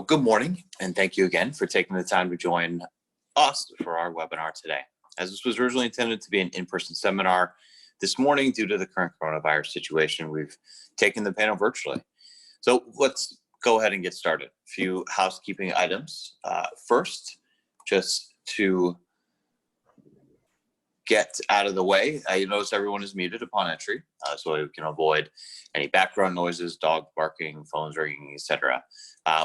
Good morning, and thank you again for taking the time to join us for our webinar today. As this was originally intended to be an in-person seminar, this morning, due to the current coronavirus situation, we've taken the panel virtually. So let's go ahead and get started. A few housekeeping items. First, just to get out of the way, you notice everyone is muted upon entry, so we can avoid any background noises, dog barking, phones ringing, etc.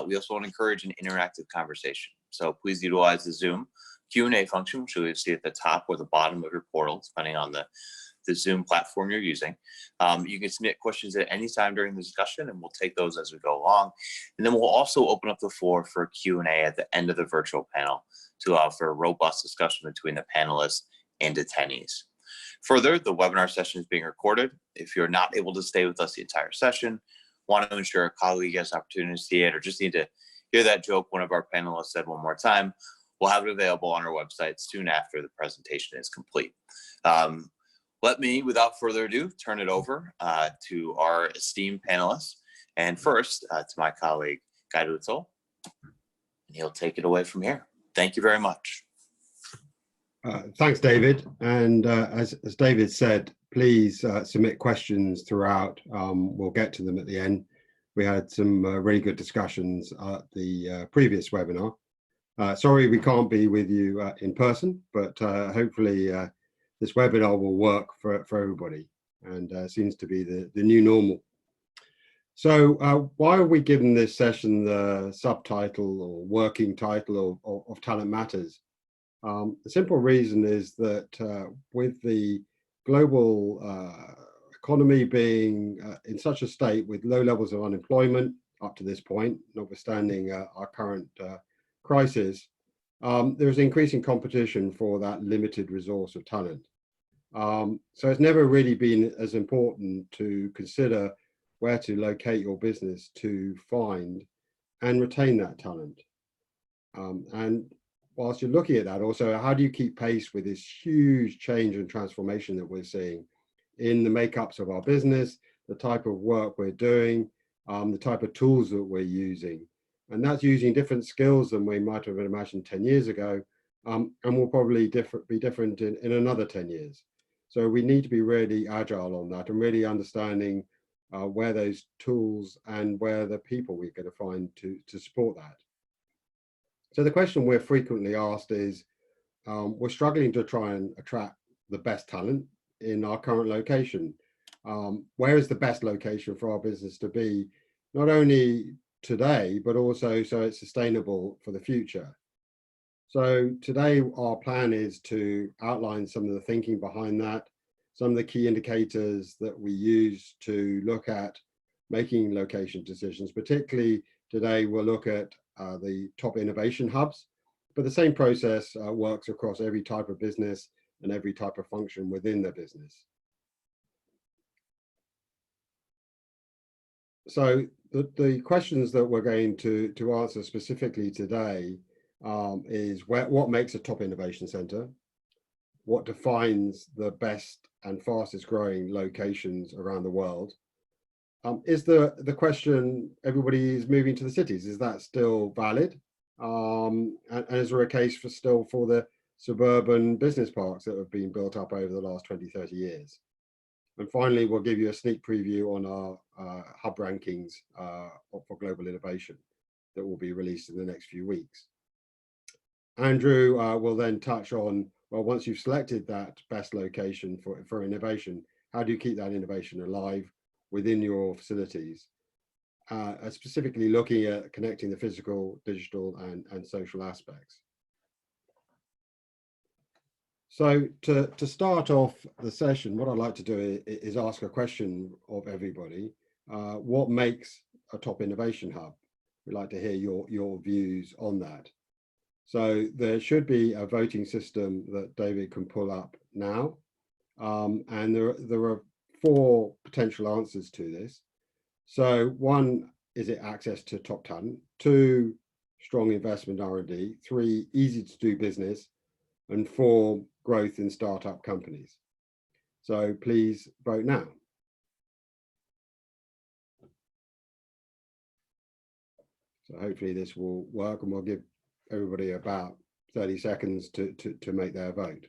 We also want to encourage an interactive conversation. So please utilize the Zoom Q&A function, which you'll see at the top or the bottom of your portal, depending on the Zoom platform you're using. You can submit questions at any time during the discussion, and we'll take those as we go along. And then we'll also open up the floor for Q&A at the end of the virtual panel to allow for a robust discussion between the panelists and attendees. Further, the webinar session is being recorded. If you're not able to stay with us the entire session, want to ensure a colleague has opportunity to see it, or just need to hear that joke one of our panelists said one more time, we'll have it available on our website soon after the presentation is complete. Let me, without further ado, turn it over to our esteemed panelists. And first, to my colleague, Guy Lutzel, and he'll take it away from here. Thank you very much. Thanks, David. And as David said, please submit questions throughout. We'll get to them at the end. We had some really good discussions at the previous webinar. Sorry we can't be with you in person, but hopefully this webinar will work for everybody, and seems to be the new normal. So why are we giving this session the subtitle or working title of Talent Matters? The simple reason is that with the global economy being in such a state with low levels of unemployment up to this point, notwithstanding our current crisis, there's increasing competition for that limited resource of talent. So it's never really been as important to consider where to locate your business to find and retain that talent. And whilst you're looking at that, also, how do you keep pace with this huge change and transformation that we're seeing in the makeups of our business, the type of work we're doing, the type of tools that we're using? And that's using different skills than we might have imagined 10 years ago, and will probably be different in another 10 years. So we need to be really agile on that and really understanding where those tools and where the people we're going to find to support that. So the question we're frequently asked is, we're struggling to try and attract the best talent in our current location. Where is the best location for our business to be, not only today, but also so it's sustainable for the future? So today our plan is to outline some of the thinking behind that, some of the key indicators that we use to look at making location decisions. Particularly today we'll look at the top innovation hubs, but the same process works across every type of business and every type of function within the business. So the questions that we're going to answer specifically today is what makes a top innovation center, what defines the best and fastest growing locations around the world. Is the question, everybody is moving to the cities, is that still valid? And is there a case for the suburban business parks that have been built up over the last 20, 30 years? And finally, we'll give you a sneak preview on our hub rankings for global innovation that will be released in the next few weeks. Andrew will then touch on, well, once you've selected that best location for innovation, how do you keep that innovation alive within your facilities, specifically looking at connecting the physical, digital, and social aspects. So to start off the session, what I'd like to do is ask a question of everybody. What makes a top innovation hub? We'd like to hear your views on that. So there should be a voting system that David can pull up now. And there are 4 potential answers to this. So 1, is it access to top talent? 2, strong investment R&D. 3, easy to do business. And 4, growth in startup companies. So please vote now. So hopefully this will work, and we'll give everybody about 30 seconds to make their vote.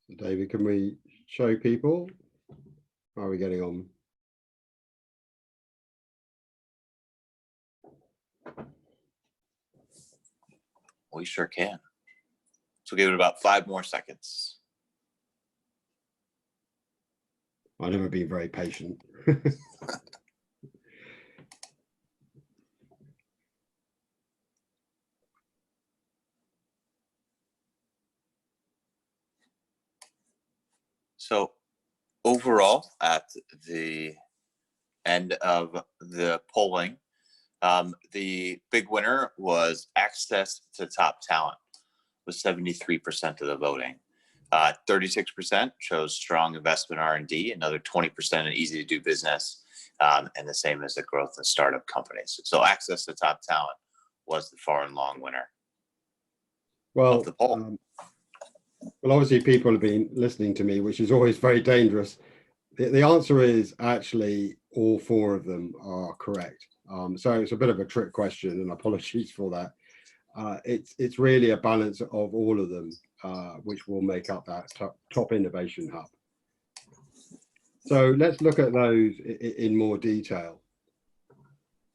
So David, can we show people? How are we getting on? We sure can. So give it about 5 more seconds. I've never been very patient. So overall, at the end of the polling, the big winner was access to top talent, with 73% of the voting. 36% chose strong investment R&D, another 20% in easy to do business, and the same as the growth in startup companies. So access to top talent was the far and long winner of the poll. Well, obviously people have been listening to me, which is always very dangerous. The answer is actually all 4 of them are correct. So it's a bit of a trick question, and apologies for that. It's really a balance of all of them, which will make up that top innovation hub. So let's look at those in more detail.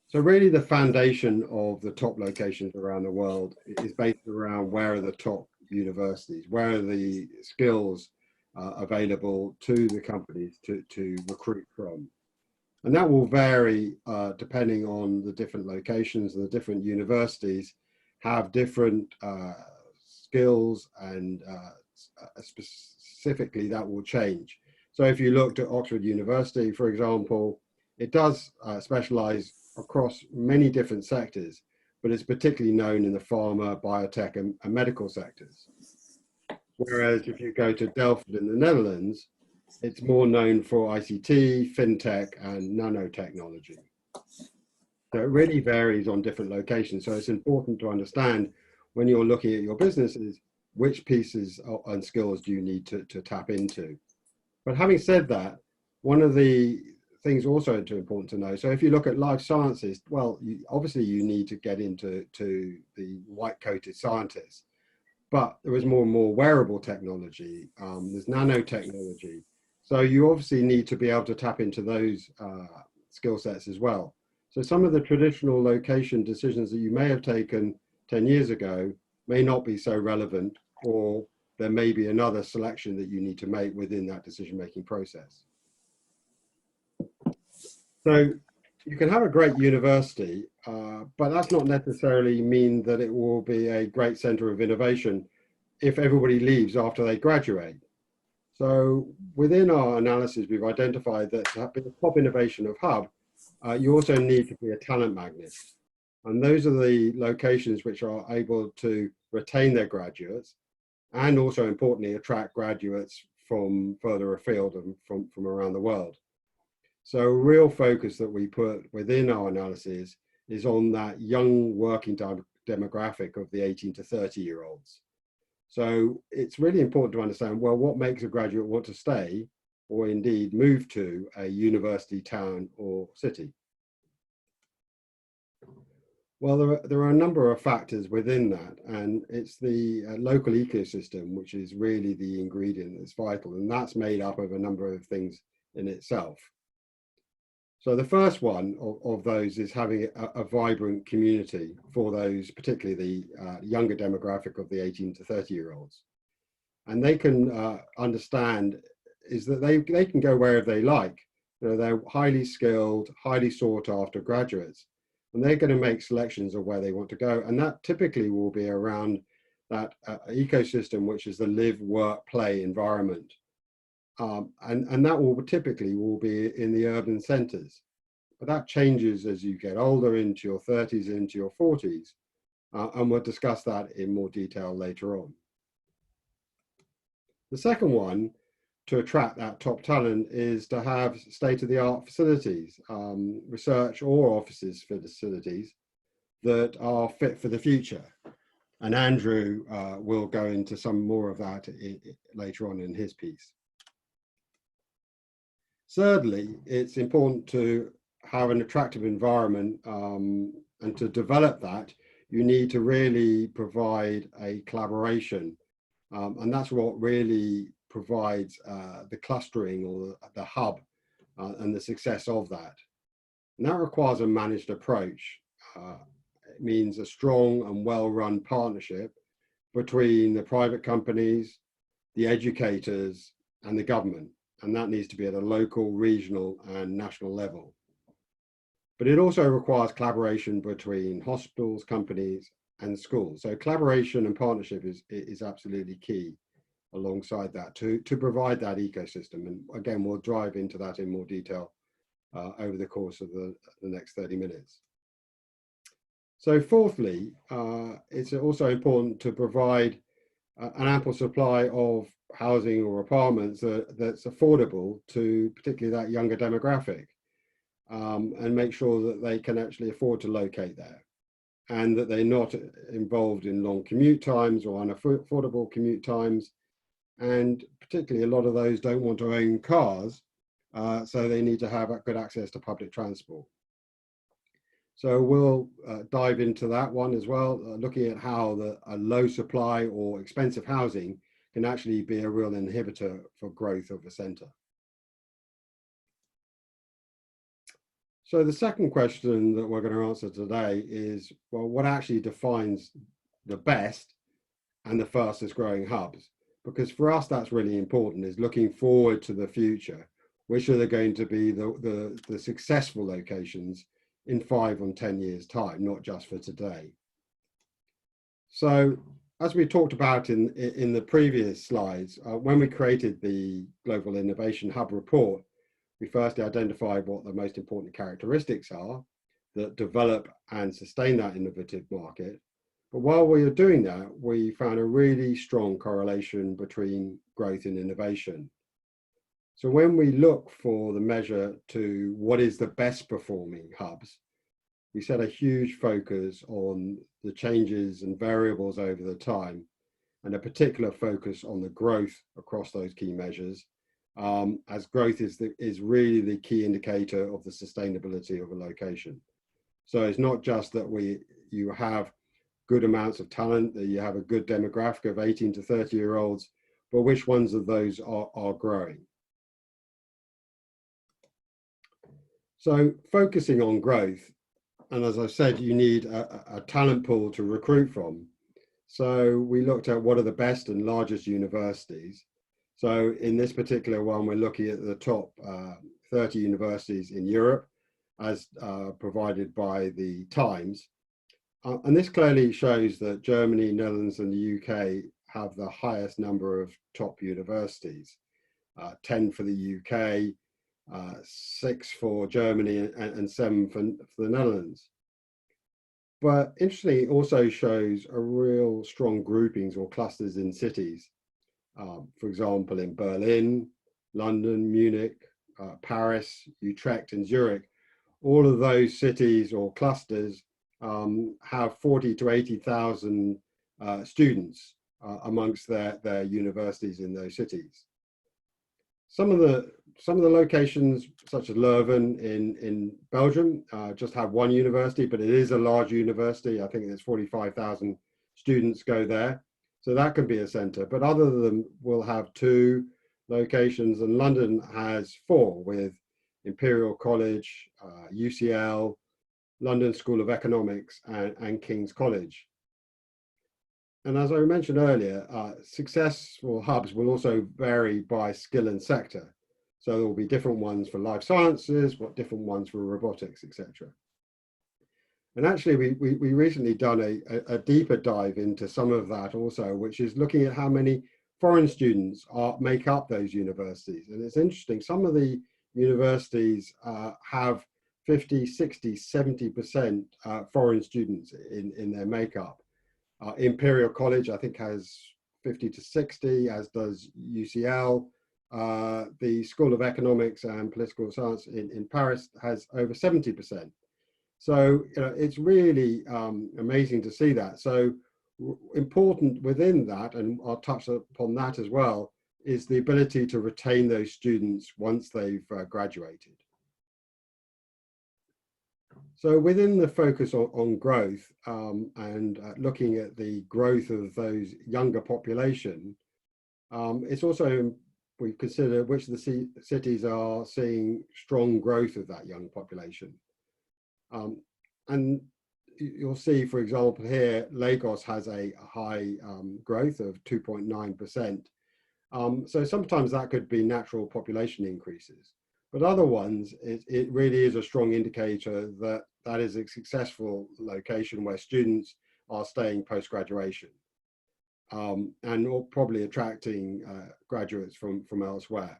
So really the foundation of the top locations around the world is based around where are the top universities, where are the skills available to the companies to recruit from. And that will vary depending on the different locations, and the different universities have different skills, and specifically that will change. So if you looked at Oxford University, for example, it does specialize across many different sectors, but it's particularly known in the pharma, biotech, and medical sectors. Whereas if you go to Delft in the Netherlands, it's more known for ICT, fintech, and nanotechnology. So it really varies on different locations. So it's important to understand when you're looking at your businesses, which pieces and skills do you need to tap into. But having said that, one of the things also important to know, so if you look at life sciences, well, obviously you need to get into the white-coated scientists, but there is more and more wearable technology, there's nanotechnology. So you obviously need to be able to tap into those skill sets as well. So some of the traditional location decisions that you may have taken 10 years ago may not be so relevant, or there may be another selection that you need to make within that decision-making process. So you can have a great university, but that's not necessarily mean that it will be a great center of innovation if everybody leaves after they graduate. So within our analysis, we've identified that to be a top innovation of hub, you also need to be a talent magnet. And those are the locations which are able to retain their graduates, and also importantly, attract graduates from further afield and from around the world. So a real focus that we put within our analysis is on that young working demographic of the 18 to 30-year-olds. So it's really important to understand, well, what makes a graduate want to stay, or indeed move to a university town or city? Well, there are a number of factors within that, and it's the local ecosystem, which is really the ingredient that's vital, and that's made up of a number of things in itself. So the first one of those is having a vibrant community for those, particularly the younger demographic of the 18 to 30-year-olds. And they can understand is that they can go wherever they like. You know, they're highly skilled, highly sought after graduates, and they're going to make selections of where they want to go. And that typically will be around that ecosystem, which is the live, work, play environment. And that will typically be in the urban centers. But that changes as you get older, into your 30s, into your 40s. And we'll discuss that in more detail later on. The second one to attract that top talent is to have state-of-the-art facilities, research or offices for facilities that are fit for the future. And Andrew will go into some more of that later on in his piece. Thirdly, it's important to have an attractive environment, and to develop that, you need to really provide a collaboration. And that's what really provides the clustering or the hub and the success of that. And that requires a managed approach. It means a strong and well-run partnership between the private companies, the educators, and the government. And that needs to be at a local, regional, and national level. But it also requires collaboration between hospitals, companies, and schools. So collaboration and partnership is absolutely key alongside that to provide that ecosystem. And again, we'll dive into that in more detail over the course of the next 30 minutes. So fourthly, it's also important to provide an ample supply of housing or apartments that's affordable to particularly that younger demographic, and make sure that they can actually afford to locate there, and that they're not involved in long commute times or unaffordable commute times. And particularly a lot of those don't want to own cars, so they need to have good access to public transport. So we'll dive into that one as well, looking at how a low supply or expensive housing can actually be a real inhibitor for growth of a centre. So the second question that we're going to answer today is, well, what actually defines the best and the fastest growing hubs? Because for us, that's really important, is looking forward to the future. Which are going to be the successful locations in 5 and 10 years' time, not just for today. So as we talked about in the previous slides, when we created the Global Innovation Hub report, we first identified what the most important characteristics are that develop and sustain that innovative market. But while we were doing that, we found a really strong correlation between growth and innovation. So when we look for the measure to what is the best performing hubs, we set a huge focus on the changes and variables over the time, and a particular focus on the growth across those key measures, as growth is really the key indicator of the sustainability of a location. So it's not just that you have good amounts of talent, that you have a good demographic of 18 to 30-year-olds, but which ones of those are growing. So focusing on growth, and as I said, you need a talent pool to recruit from. So we looked at what are the best and largest universities. So in this particular one, we're looking at the top 30 universities in Europe as provided by the Times. And this clearly shows that Germany, Netherlands, and the UK have the highest number of top universities, 10 for the UK, 6 for Germany, and 7 for the Netherlands. But interestingly, it also shows a real strong groupings or clusters in cities. For example, in Berlin, London, Munich, Paris, Utrecht, and Zurich, all of those cities or clusters have 40 to 80,000 students amongst their universities in those cities. Some of the locations, such as Leuven in Belgium, just have one university, but it is a large university. I think there's 45,000 students go there. So that can be a centre, but other of them will have 2 locations, and London has 4 with Imperial College, UCL, London School of Economics, and King's College. And as I mentioned earlier, successful hubs will also vary by skill and sector. So there will be different ones for life sciences, different ones for robotics, etc. And actually, we recently done a deeper dive into some of that also, which is looking at how many foreign students make up those universities. And it's interesting, some of the universities have 50, 60, 70% foreign students in their makeup. Imperial College, I think, has 50 to 60, as does UCL. the School of Economics and Political Science in Paris has over 70%. So it's really amazing to see that. So important within that, and I'll touch upon that as well, is the ability to retain those students once they've graduated. So within the focus on growth and looking at the growth of those younger population, it's also we consider which of the cities are seeing strong growth of that young population. And you'll see, for example, here, Lagos has a high growth of 2.9%. So sometimes that could be natural population increases. But other ones, it really is a strong indicator that that is a successful location where students are staying post-graduation and probably attracting graduates from elsewhere,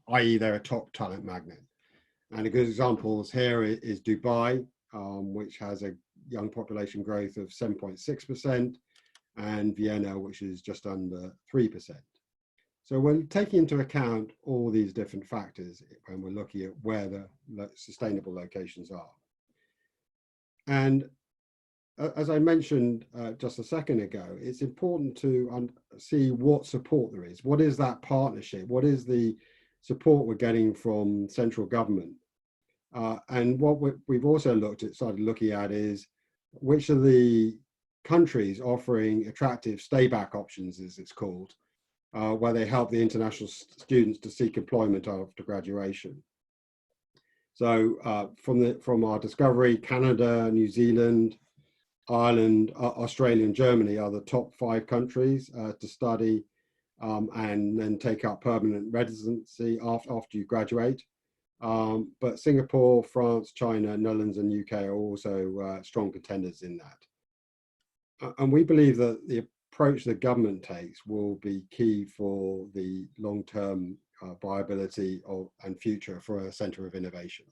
i.e. they're a top talent magnet. And a good example here is Dubai, which has a young population growth of 7.6%, and Vienna, which is just under 3%. So we're taking into account all these different factors when we're looking at where the sustainable locations are. And as I mentioned just a second ago, it's important to see what support there is. What is that partnership? What is the support we're getting from central government? And what we've also started looking at is which of the countries offering attractive stay-back options, as it's called, where they help the international students to seek employment after graduation. So from our discovery, Canada, New Zealand, Ireland, Australia and Germany are the top 5 countries to study and then take up permanent residency after you graduate. But Singapore, France, China, Netherlands and UK are also strong contenders in that. And we believe that the approach the government takes will be key for the long-term viability and future for a centre of innovation.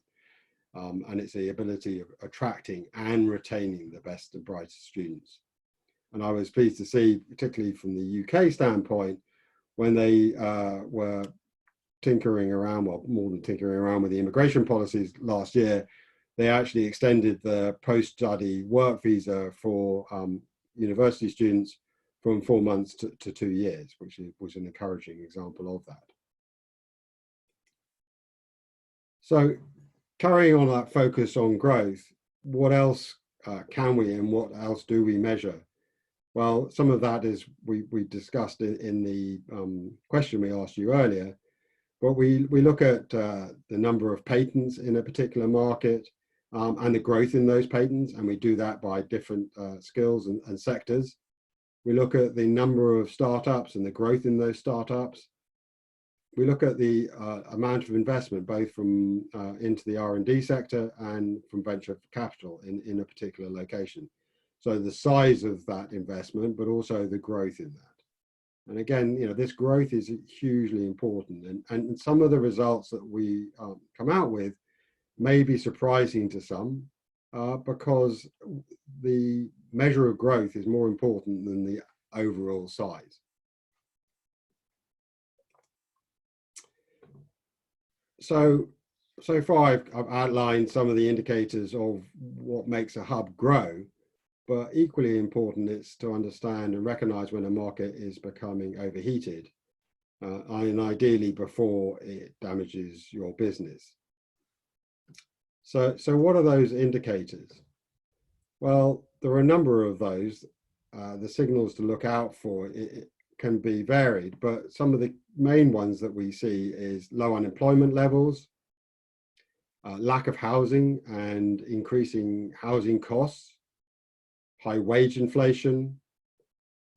And it's the ability of attracting and retaining the best and brightest students. And I was pleased to see, particularly from the UK standpoint, when they were tinkering around, well, more than tinkering around with the immigration policies last year, they actually extended the post-study work visa for university students from 4 months to 2 years, which was an encouraging example of that. So carrying on that focus on growth, what else can we and what else do we measure? Well, some of that is we discussed in the question we asked you earlier, but we look at the number of patents in a particular market and the growth in those patents, and we do that by different skills and sectors. We look at the number of startups and the growth in those startups. We look at the amount of investment, both from into the R&D sector and from venture capital in a particular location. So the size of that investment, but also the growth in that. And again, this growth is hugely important. And some of the results that we come out with may be surprising to some because the measure of growth is more important than the overall size. So far I've outlined some of the indicators of what makes a hub grow, but equally important is to understand and recognize when a market is becoming overheated, and ideally before it damages your business. So what are those indicators? Well, there are a number of those. The signals to look out for it can be varied, but some of the main ones that we see is low unemployment levels, lack of housing and increasing housing costs, high wage inflation,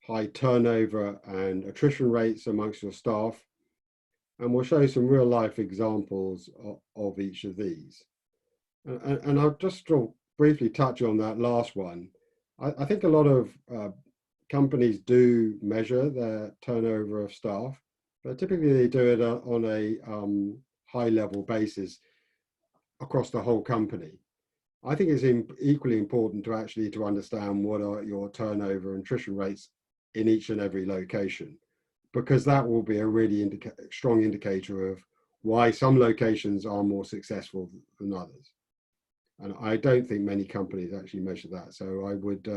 high turnover and attrition rates amongst your staff. And we'll show some real life examples of each of these. And I'll just briefly touch on that last one. I think a lot of companies do measure their turnover of staff, but typically they do it on a high level basis across the whole company. I think it's equally important to understand what are your turnover and attrition rates in each and every location, because that will be a really strong indicator of why some locations are more successful than others. And I don't think many companies actually measure that. So I would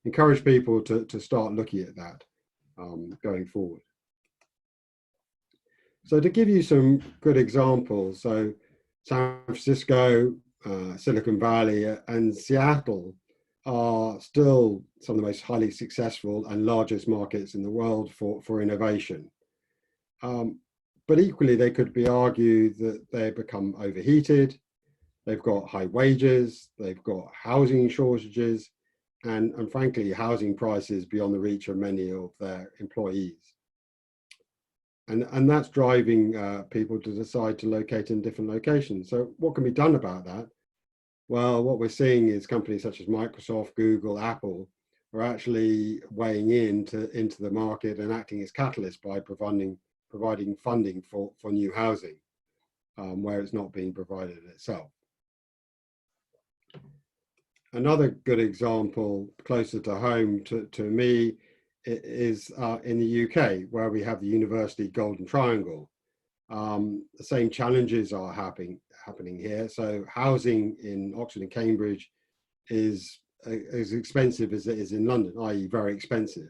encourage people to start looking at that going forward. So to give you some good examples, so San Francisco, Silicon Valley and Seattle are still some of the most highly successful and largest markets in the world for innovation. But equally, they could be argued that they become overheated, they've got high wages, they've got housing shortages, and frankly, housing prices beyond the reach of many of their employees. And that's driving people to decide to locate in different locations. So what can be done about that? Well, what we're seeing is companies such as Microsoft, Google, Apple are actually weighing into the market and acting as catalysts by providing funding for new housing where it's not being provided itself. Another good example closer to home to me is in the UK, where we have the University Golden Triangle. The same challenges are happening here. So housing in Oxford and Cambridge is as expensive as it is in London, i.e. very expensive.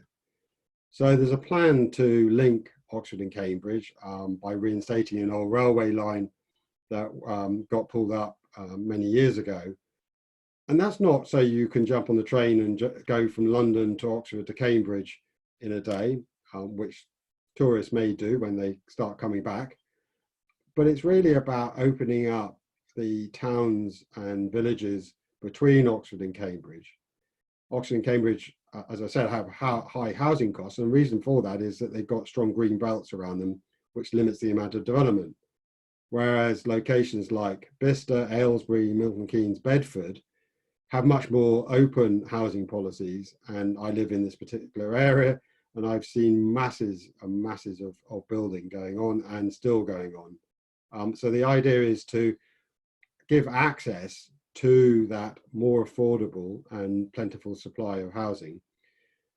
So there's a plan to link Oxford and Cambridge by reinstating an old railway line that got pulled up many years ago. And that's not so you can jump on the train and go from London to Oxford to Cambridge in a day, which tourists may do when they start coming back. But it's really about opening up the towns and villages between Oxford and Cambridge. Oxford and Cambridge, as I said, have high housing costs. And the reason for that is that they've got strong green belts around them, which limits the amount of development. Whereas locations like Bicester, Aylesbury, Milton Keynes, Bedford have much more open housing policies. And I live in this particular area, and I've seen masses and masses of building going on and still going on. So the idea is to give access to that more affordable and plentiful supply of housing.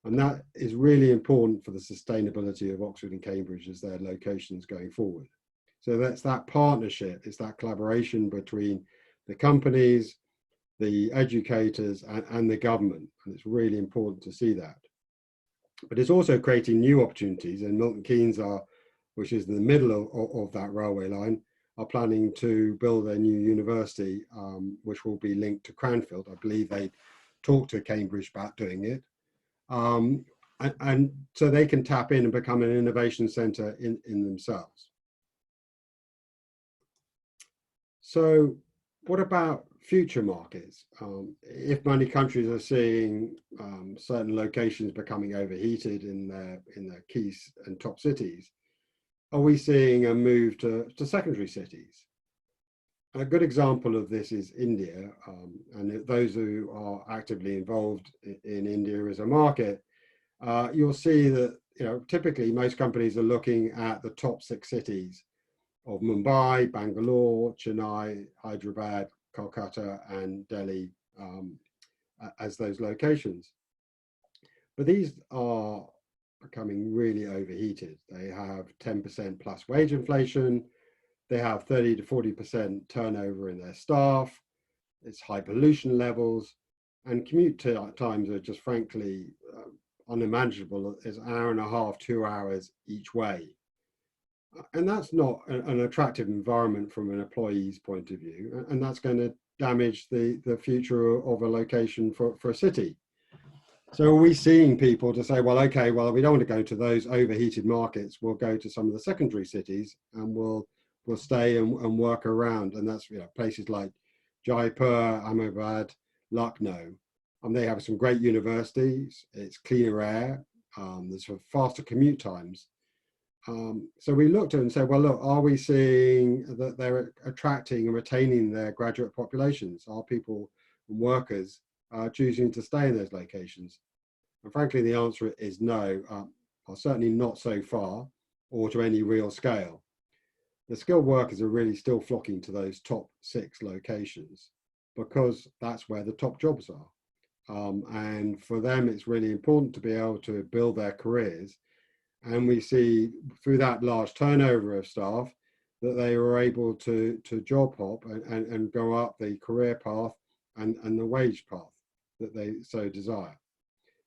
And that is really important for the sustainability of Oxford and Cambridge as their locations going forward. So that's that partnership, it's that collaboration between the companies, the educators and the government. And it's really important to see that. But it's also creating new opportunities, and Milton Keynes which is in the middle of that railway line, are planning to build a new university, which will be linked to Cranfield. I believe they talked to Cambridge about doing it. And so they can tap in and become an innovation centre in themselves. So what about future markets? If many countries are seeing certain locations becoming overheated in their key and top cities, are we seeing a move to secondary cities? A good example of this is India, and those who are actively involved in India as a market, you'll see that typically most companies are looking at the top 6 cities of Mumbai, Bangalore, Chennai, Hyderabad, Kolkata, and Delhi as those locations. But these are becoming really overheated. They have 10% plus wage inflation. They have 30 to 40% turnover in their staff. It's high pollution levels, and commute times are just frankly unimaginable. It's an hour and a half, 2 hours each way. And that's not an attractive environment from an employee's point of view. And that's going to damage the future of a location for a city. So are we seeing people to say, well, okay, well, we don't want to go to those overheated markets. We'll go to some of the secondary cities and we'll stay and work around. And that's places like Jaipur, Ahmedabad, Lucknow. They have some great universities. It's cleaner air. There's faster commute times. So we looked at it and said, well, look, are we seeing that they're attracting and retaining their graduate populations? Are people and workers choosing to stay in those locations? And frankly, the answer is no, or certainly not so far or to any real scale. The skilled workers are really still flocking to those top 6 locations because that's where the top jobs are. And for them, it's really important to be able to build their careers And we see through that large turnover of staff that they were able to job hop and go up the career path and the wage path that they so desire.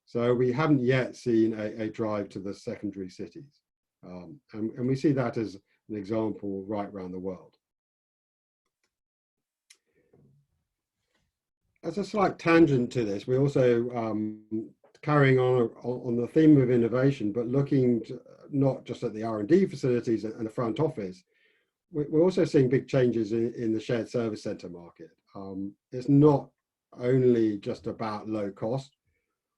So we haven't yet seen a drive to the secondary cities. And we see that as an example right around the world. As a slight tangent to this, we also carrying on the theme of innovation, but looking not just at the R&D facilities and the front office, we're also seeing big changes in the shared service center market. It's not only just about low cost,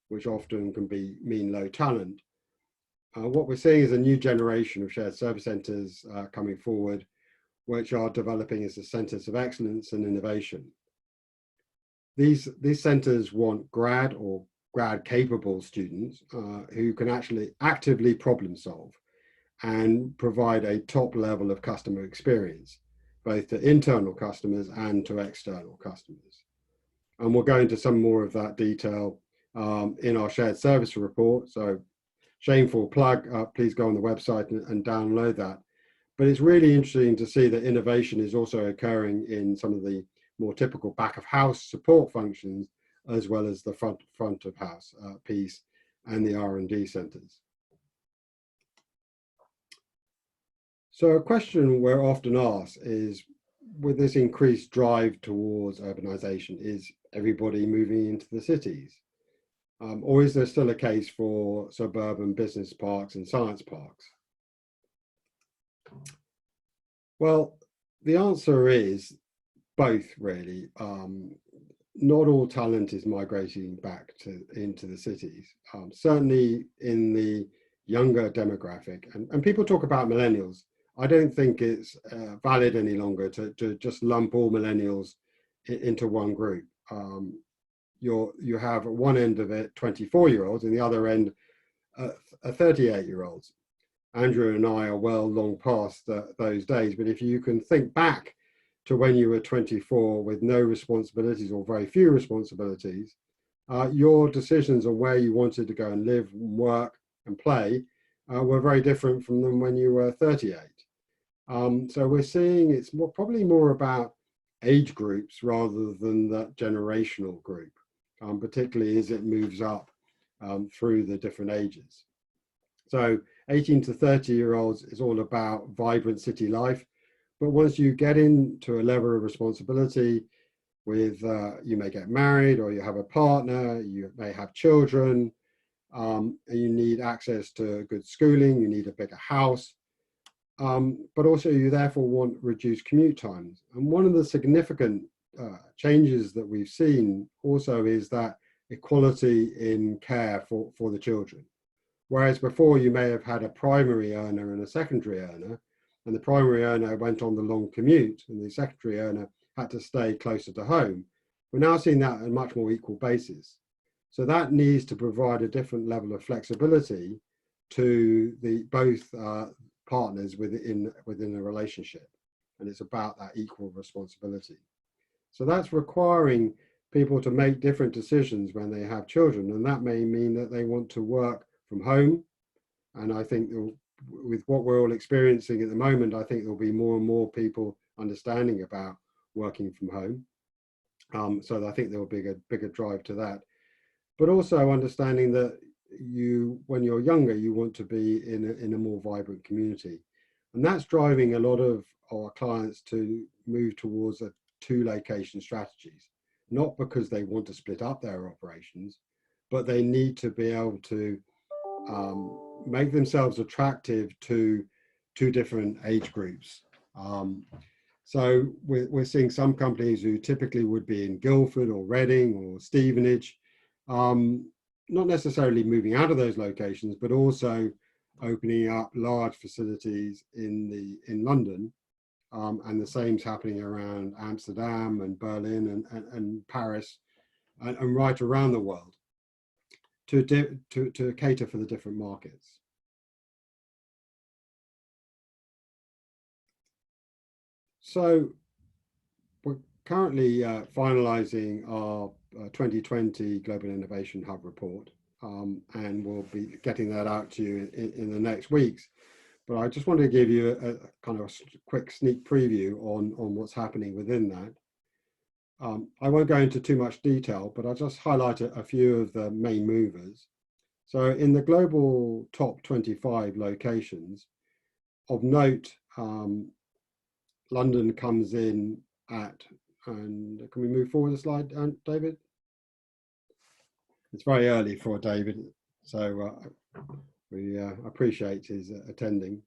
which often can mean low talent. What we're seeing is a new generation of shared service centers coming forward, which are developing as the centers of excellence and innovation. These centers want grad or grad capable students who can actually actively problem solve and provide a top level of customer experience, both to internal customers and to external customers. And we'll go into some more of that detail in our shared service report. So shameful plug, please go on the website and download that. But it's really interesting to see that innovation is also occurring in some of the more typical back of house support functions, as well as the front of house piece and the R&D centers. So a question we're often asked is, with this increased drive towards urbanization, is everybody moving into the cities? Or is there still a case for suburban business parks and science parks? Well, the answer is both, really. Not all talent is migrating back into the cities. Certainly in the younger demographic, and people talk about millennials. I don't think it's valid any longer to just lump all millennials into one group. You have at one end of it 24-year-olds and the other end 38-year-olds. Andrew and I are well long past those days, but if you can think back to when you were 24 with no responsibilities or very few responsibilities, your decisions on where you wanted to go and live, work and play were very different from them when you were 38. So we're seeing it's probably more about age groups rather than that generational group, particularly as it moves up through the different ages. So 18 to 30-year-olds is all about vibrant city life. But once you get into a level of responsibility with, you may get married or you have a partner, you may have children, and you need access to good schooling, you need a bigger house, but also you therefore want reduced commute times. And one of the significant changes that we've seen also is that equality in care for the children. Whereas before you may have had a primary earner and a secondary earner, and the primary earner went on the long commute and the secondary earner had to stay closer to home. We're now seeing that on a much more equal basis. So that needs to provide a different level of flexibility to the both partners within a relationship. And it's about that equal responsibility. So that's requiring people to make different decisions when they have children. And that may mean that they want to work from home. And I think with what we're all experiencing at the moment, I think there'll be more and more people understanding about working from home. So I think there'll be a bigger drive to that. But also understanding that when you're younger, you want to be in a more vibrant community. And that's driving a lot of our clients to move towards a 2-location strategies, not because they want to split up their operations, but they need to be able to make themselves attractive to 2 different age groups. So we're seeing some companies who typically would be in Guildford or Reading or Stevenage, not necessarily moving out of those locations, but also opening up large facilities in London. And the same's happening around Amsterdam and Berlin and Paris and right around the world to cater for the different markets. So we're currently finalizing our 2020 Global Innovation Hub report. and we'll be getting that out to you in the next weeks. But I just wanted to give you a kind of quick sneak preview on what's happening within that. I won't go into too much detail, but I'll just highlight a few of the main movers. So in the global top 25 locations, of note, London comes in at, and can we move forward a slide, David? It's very early for David, so we appreciate his attending.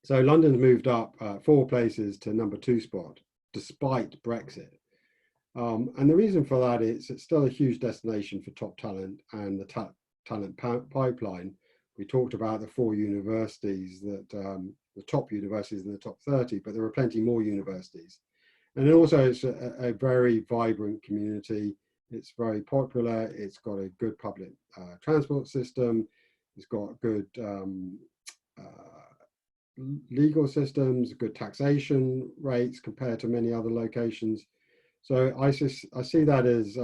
So London's moved up 4 places to #2 spot, despite Brexit. And the reason for that is it's still a huge destination for top talent and the talent pipeline. We talked about the 4 universities that the top universities in the top 30, but there are plenty more universities. And also it's a very vibrant community. It's very popular. It's got a good public transport system. It's got good legal systems, good taxation rates compared to many other locations. So I see that as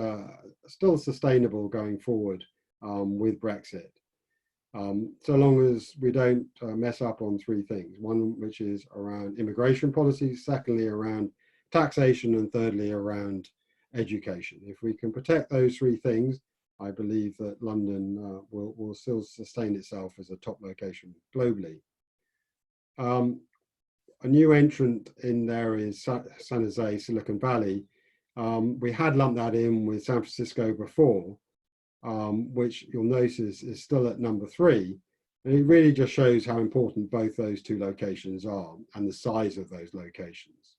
still sustainable going forward with Brexit. So long as we don't mess up on 3 things. One, which is around immigration policies, secondly, around taxation, and thirdly, around education. If we can protect those 3 things, I believe that London will still sustain itself as a top location globally. A new entrant in there is San Jose, Silicon Valley. We had lumped that in with San Francisco before, which you'll notice is still at #3. And it really just shows how important both those 2 locations are and the size of those locations.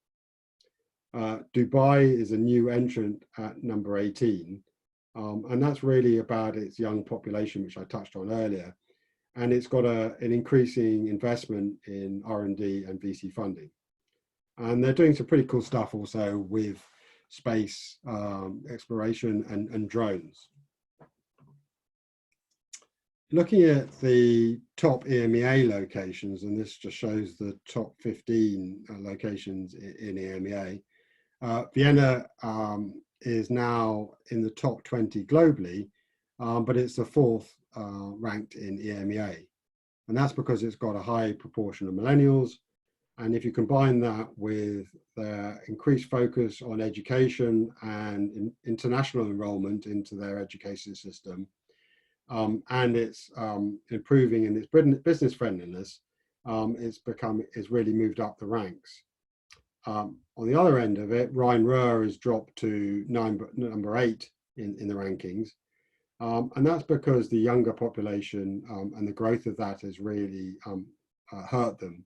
Dubai is a new entrant at #18. And that's really about its young population, which I touched on earlier. And it's got an increasing investment in R&D and VC funding. And they're doing some pretty cool stuff also with space exploration and drones. Looking at the top EMEA locations, and this just shows the top 15 locations in EMEA, Vienna is now in the top 20 globally, but it's the 4th ranked in EMEA. And that's because it's got a high proportion of millennials. And if you combine that with their increased focus on education and international enrollment into their education system, and it's improving in its business friendliness, it's really moved up the ranks. On the other end of it, Rhine-Ruhr has dropped to #8 in the rankings. And that's because the younger population and the growth of that has really hurt them.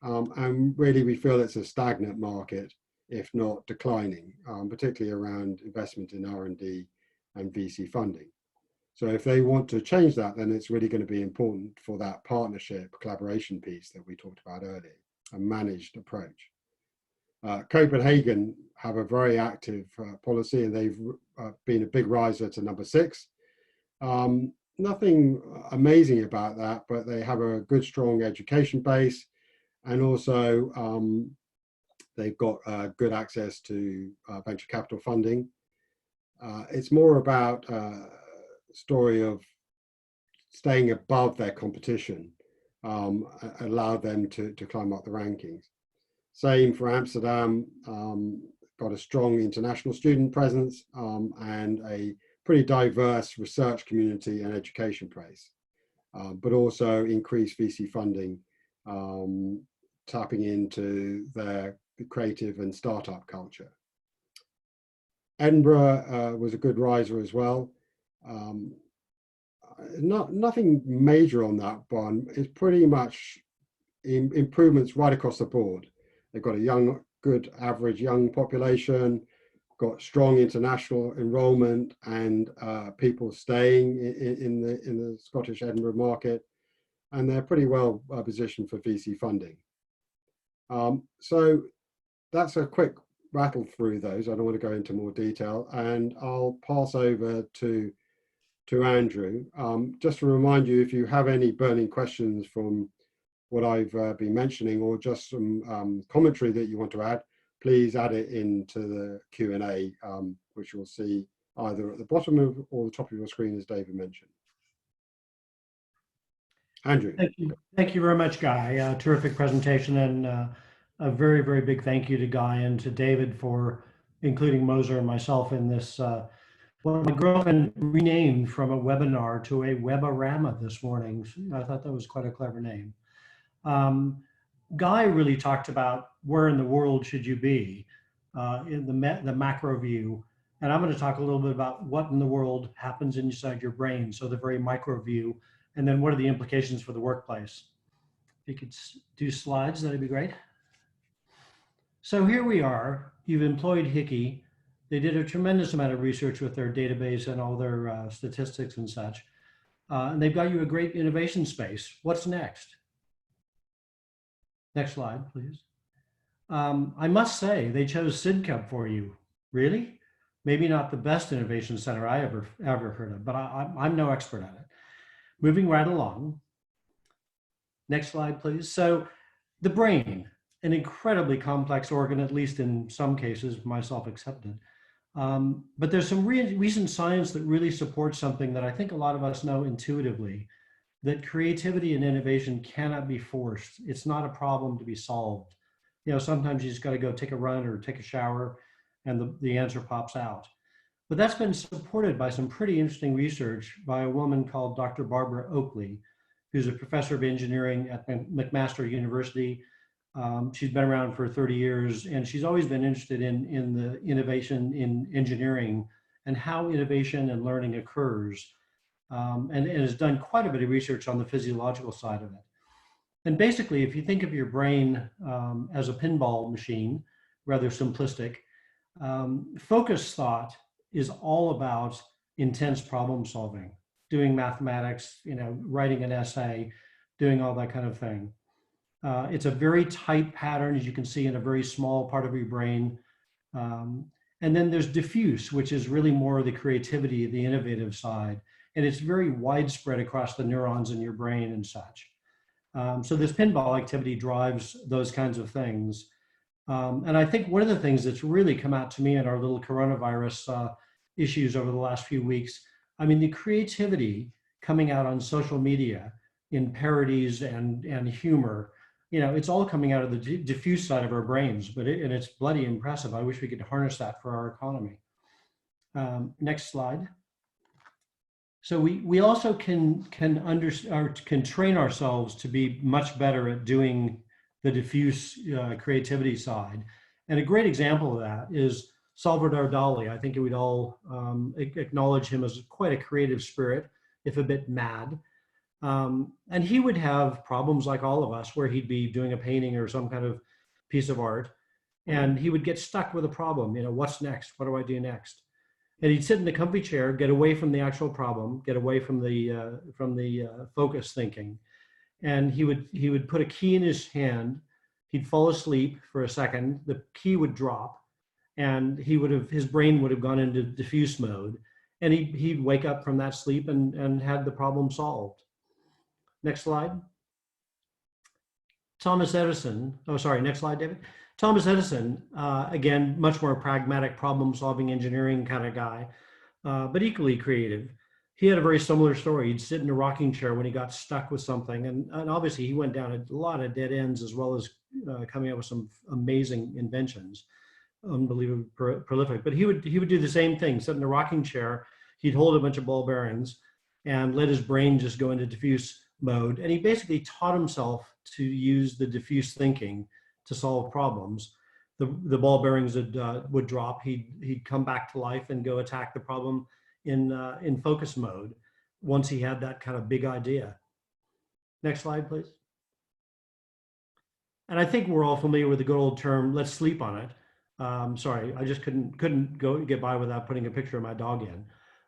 And really, we feel it's a stagnant market, if not declining, particularly around investment in R&D and VC funding. So if they want to change that, then it's really going to be important for that partnership collaboration piece that we talked about earlier, a managed approach. Copenhagen have a very active policy, and they've been a big riser to #6. Nothing amazing about that, but they have a good, strong education base. And also they've got good access to venture capital funding. It's more about a story of staying above their competition, allow them to climb up the rankings. Same for Amsterdam, got a strong international student presence and a pretty diverse research community and education place, but also increased VC funding, tapping into their creative and startup culture. Edinburgh was a good riser as well. Nothing major on that one. It's pretty much improvements right across the board. They've got a good average young population, got strong international enrollment, and people staying in the Scottish Edinburgh market, and they're pretty well positioned for VC funding. So that's a quick rattle through those. I don't want to go into more detail, and I'll pass over to Andrew. Just to remind you, if you have any burning questions from what I've been mentioning, or just some commentary that you want to add, please add it into the Q&A, which you'll see either at the bottom of or the top of your screen, as David mentioned. Andrew. Thank you very much, Guy. Terrific presentation, and a very, very big thank you to Guy and to David for including Moser and myself in this. Well, my girlfriend renamed from a webinar to a weborama this morning. I thought that was quite a clever name. Guy really talked about where in the world should you be in the macro view. And I'm going to talk a little bit about what in the world happens inside your brain. So the very micro view, and then what are the implications for the workplace? If you could do slides, that'd be great. So here we are. You've employed Hickey. They did a tremendous amount of research with their database and all their statistics and such. And they've got you a great innovation space. What's next? Next slide, please. I must say, they chose SIDCUB for you. Really? Maybe not the best innovation center I ever heard of, but I'm no expert at it. Moving right along. Next slide, please. So the brain, an incredibly complex organ, at least in some cases, myself accepted. But there's some recent science that really supports something that I think a lot of us know intuitively, that creativity and innovation cannot be forced. It's not a problem to be solved. You know, sometimes you just got to go take a run or take a shower and the answer pops out. But that's been supported by some pretty interesting research by a woman called Dr. Barbara Oakley, who's a professor of engineering at McMaster University. She's been around for 30 years, and she's always been interested in the innovation in engineering and how innovation and learning occurs, and has done quite a bit of research on the physiological side of it. And basically, if you think of your brain as a pinball machine, rather simplistic, focused thought is all about intense problem solving, doing mathematics, you know, writing an essay, doing all that kind of thing. It's a very tight pattern, as you can see, in a very small part of your brain. And then there's diffuse, which is really more of the creativity, the innovative side. And it's very widespread across the neurons in your brain and such. So this pinball activity drives those kinds of things. And I think one of the things that's really come out to me in our little coronavirus issues over the last few weeks, I mean, the creativity coming out on social media in parodies and humor, you know, it's all coming out of the diffuse side of our brains, but and it's bloody impressive. I wish we could harness that for our economy. Next slide. So we also can train ourselves to be much better at doing the diffuse creativity side. And a great example of that is Salvador Dali. I think we'd all acknowledge him as quite a creative spirit, if a bit mad. And he would have problems like all of us, where he'd be doing a painting or some kind of piece of art, and he would get stuck with a problem. You know, what's next? What do I do next? And he'd sit in the comfy chair, get away from the actual problem, get away from the focus thinking, and he would put a key in his hand. He'd fall asleep for a second. The key would drop, and his brain would have gone into diffuse mode, and he'd wake up from that sleep and had the problem solved. Next slide. Thomas Edison. Oh, sorry. Next slide, David. Thomas Edison, again, much more pragmatic, problem-solving engineering kind of guy, but equally creative. He had a very similar story. He'd sit in a rocking chair when he got stuck with something, and obviously he went down a lot of dead ends, as well as coming up with some amazing inventions, unbelievably prolific. But he would do the same thing. Sit in a rocking chair. He'd hold a bunch of ball bearings and let his brain just go into diffuse mode. And he basically taught himself to use the diffuse thinking to solve problems. The ball bearings would drop. He'd come back to life and go attack the problem in focus mode once he had that kind of big idea. Next slide, please. And I think we're all familiar with the good old term, let's sleep on it. Sorry, I just couldn't get by without putting a picture of my dog in.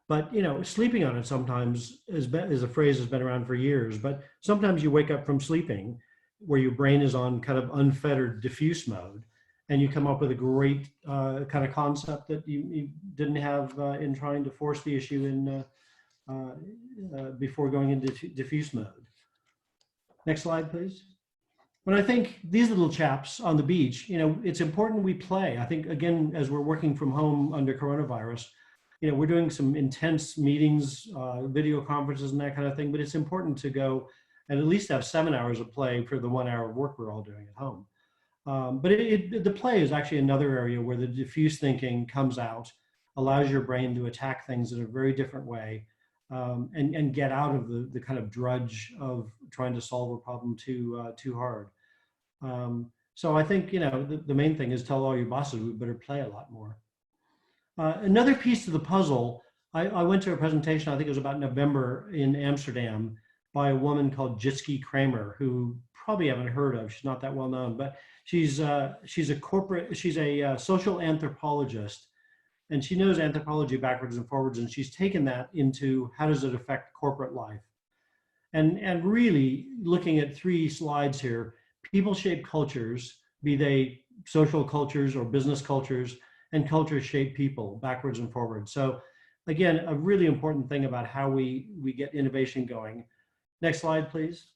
But, you know, sleeping on it sometimes is a phrase that's been around for years, but sometimes you wake up from sleeping where your brain is on kind of unfettered diffuse mode, and you come up with a great kind of concept that you didn't have in trying to force the issue in before going into diffuse mode. Next slide, please. When I think these little chaps on the beach, you know, it's important we play. I think, again, as we're working from home under coronavirus, you know, we're doing some intense meetings, video conferences and that kind of thing, but it's important to go and at least have 7 hours of play for the 1 hour of work we're all doing at home. But the play is actually another area where the diffuse thinking comes out, allows your brain to attack things in a very different way, and get out of the kind of drudge of trying to solve a problem too hard. So I think, the main thing is tell all your bosses we better play a lot more. Another piece to the puzzle, I went to a presentation, I think it was about November in Amsterdam, by a woman called Jitske Kramer, who probably haven't heard of. She's not that well known, but she's a social anthropologist, and she knows anthropology backwards and forwards, and she's taken that into how does it affect corporate life. And really looking at 3 slides here, people shape cultures, be they social cultures or business cultures, and cultures shape people backwards and forwards. So again, a really important thing about how we get innovation going. Next slide, please.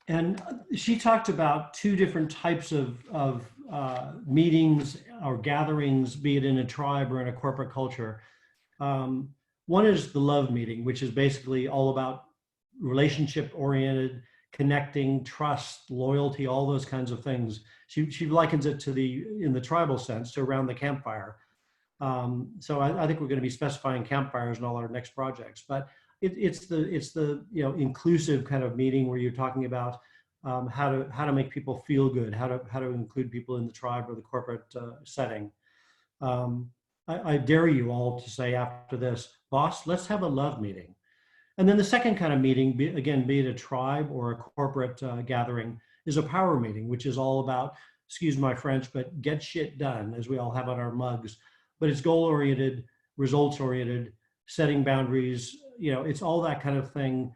And she talked about 2 different types of meetings or gatherings, be it in a tribe or in a corporate culture. One is the love meeting, which is basically all about relationship-oriented, connecting, trust, loyalty, all those kinds of things. She likens it to in the tribal sense, to around the campfire. So I think we're going to be specifying campfires in all our next projects. But it's the inclusive kind of meeting where you're talking about how to make people feel good, how to include people in the tribe or the corporate setting. I dare you all to say after this, boss, let's have a love meeting. And then the second kind of meeting, be it a tribe or a corporate gathering, is a power meeting, which is all about, excuse my French, but get shit done, as we all have on our mugs. But it's goal-oriented, results-oriented, setting boundaries. It's all that kind of thing,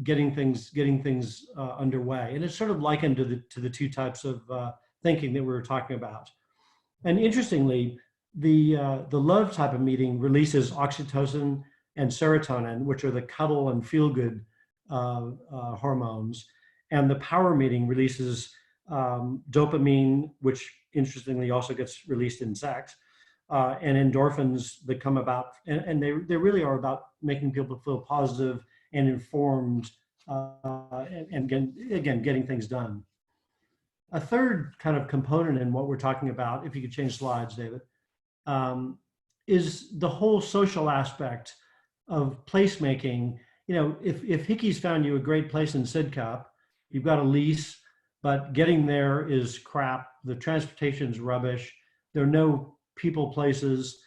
getting things underway. And it's sort of likened to the 2 types of thinking that we were talking about. And interestingly, the love type of meeting releases oxytocin and serotonin, which are the cuddle and feel-good hormones. And the power meeting releases dopamine, which interestingly also gets released in sex, and endorphins that come about, and they really are about making people feel positive and informed, and getting things done. A third kind of component in what we're talking about, if you could change slides, David, is the whole social aspect of placemaking. If Hickey's found you a great place in Sidcup, you've got a lease, but getting there is crap. The transportation's rubbish. There are no people places.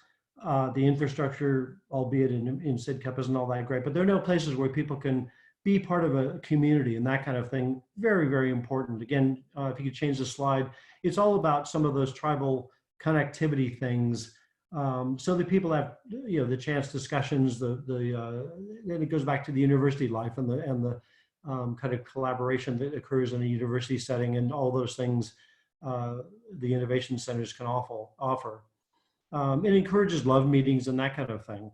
The infrastructure, albeit in Sidcup, isn't all that great, but there are no places where people can be part of a community and that kind of thing. Very, very important. Again, if you could change the slide, it's all about some of those tribal connectivity things, so that people have the chance discussions. And it goes back to the university life and the kind of collaboration that occurs in a university setting, and all those things the innovation centers can offer. It encourages love meetings and that kind of thing.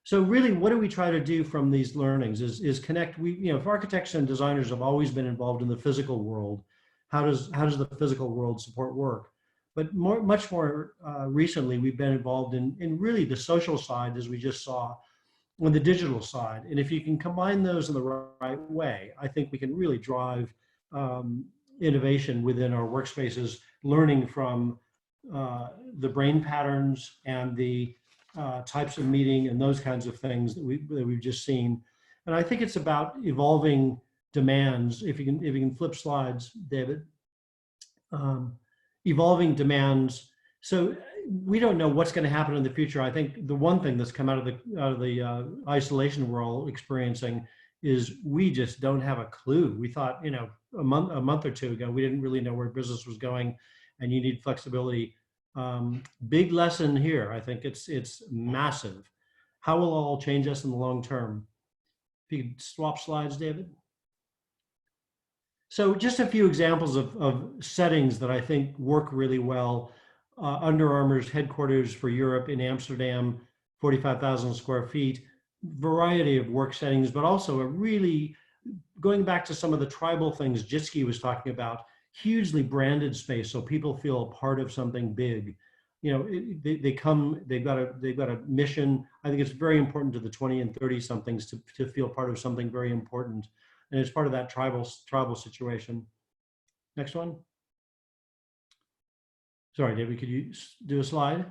So really, what do we try to do from these learnings is connect. If architects and designers have always been involved in the physical world, how does the physical world support work? But much more recently, we've been involved in really the social side, as we just saw, on the digital side. And if you can combine those in the right way, I think we can really drive innovation within our workspaces, learning from the brain patterns and the types of meeting and those kinds of things that we've just seen. And I think it's about evolving demands. If you can flip slides, David. Evolving demands. So we don't know what's going to happen in the future. I think the one thing that's come out of the isolation we're all experiencing is we just don't have a clue. We thought, a month or 2 ago, we didn't really know where business was going, and you need flexibility. Big lesson here. I think it's massive. How will it all change us in the long term? If you could swap slides, David. So just a few examples of settings that I think work really well. Under Armour's headquarters for Europe in Amsterdam, 45,000 square feet, variety of work settings, but also a really, going back to some of the tribal things Jitske was talking about, hugely branded space so people feel a part of something big. you know, they come, they've got a mission. I think it's very important to the 20 and 30 somethings to feel part of something very important. And it's part of that tribal situation. Next one. Sorry, David, could you do a slide?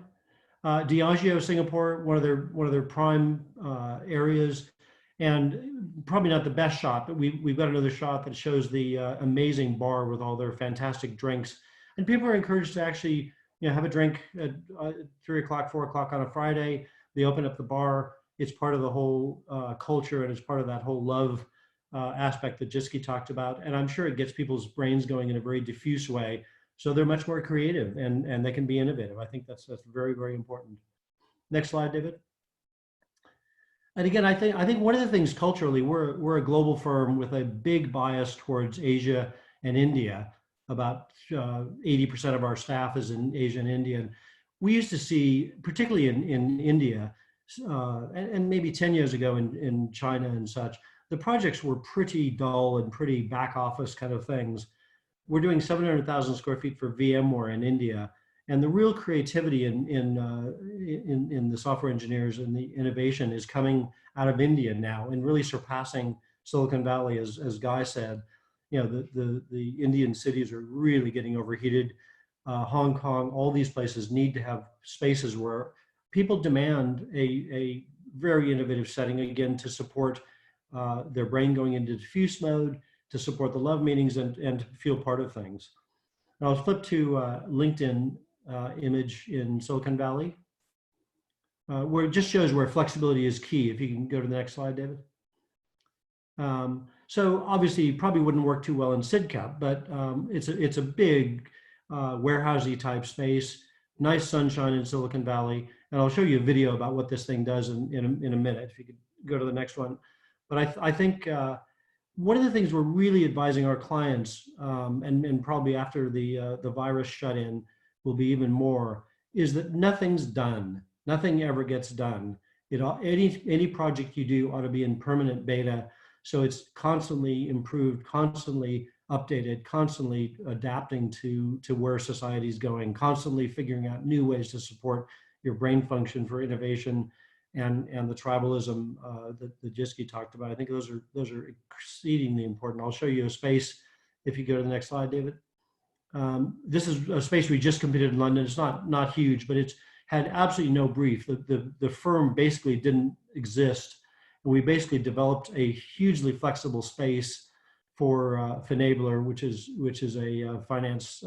Diageo, Singapore, one of their prime areas, and probably not the best shot, but we've got another shot that shows the amazing bar with all their fantastic drinks. And people are encouraged to actually, you know, have a drink at 3 o'clock, 4 o'clock on a Friday. They open up the bar. It's part of the whole culture, and it's part of that whole love aspect that Jiski talked about. And I'm sure it gets people's brains going in a very diffuse way. So they're much more creative, and they can be innovative. I think that's very, very important. Next slide, David. And again, I think one of the things culturally, we're a global firm with a big bias towards Asia and India. About 80% of our staff is in Asia and India. And we used to see, particularly in India, and maybe 10 years ago in China and such, the projects were pretty dull and pretty back office kind of things. We're doing 700,000 square feet for VMware in India, and the real creativity in the software engineers and the innovation is coming out of India now, and really surpassing Silicon Valley, as Guy said. You know, the Indian cities are really getting overheated. Hong Kong, all these places need to have spaces where people demand a very innovative setting, again, to support their brain going into diffuse mode, to support the love meetings, and to feel part of things. Now I'll flip to LinkedIn image in Silicon Valley, where it just shows where flexibility is key. If you can go to the next slide, David. So obviously it probably wouldn't work too well in SidCap, but it's a big warehousey type space, nice sunshine in Silicon Valley. And I'll show you a video about what this thing does in a minute, if you could go to the next one. But I think one of the things we're really advising our clients, and probably after the virus shut in will be even more, is that nothing's done. Nothing ever gets done. Any project you do ought to be in permanent beta, so it's constantly improved, constantly updated, constantly adapting to where society's going, constantly figuring out new ways to support your brain function for innovation, and the tribalism that Jiski talked about. I think those are exceedingly important. I'll show you a space if you go to the next slide, David. This is a space we just completed in London. It's not huge, but it's had absolutely no brief. The firm basically didn't exist. And we basically developed a hugely flexible space for Finabler, which is a finance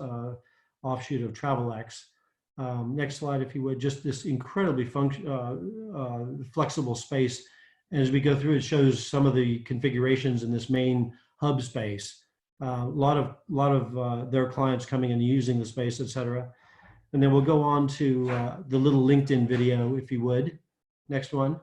offshoot of TravelX. Next slide, if you would. Just this incredibly flexible space. And as we go through, it shows some of the configurations in this main hub space. A lot of their clients coming and using the space, et cetera. And then we'll go on to the little LinkedIn video, if you would. Next one.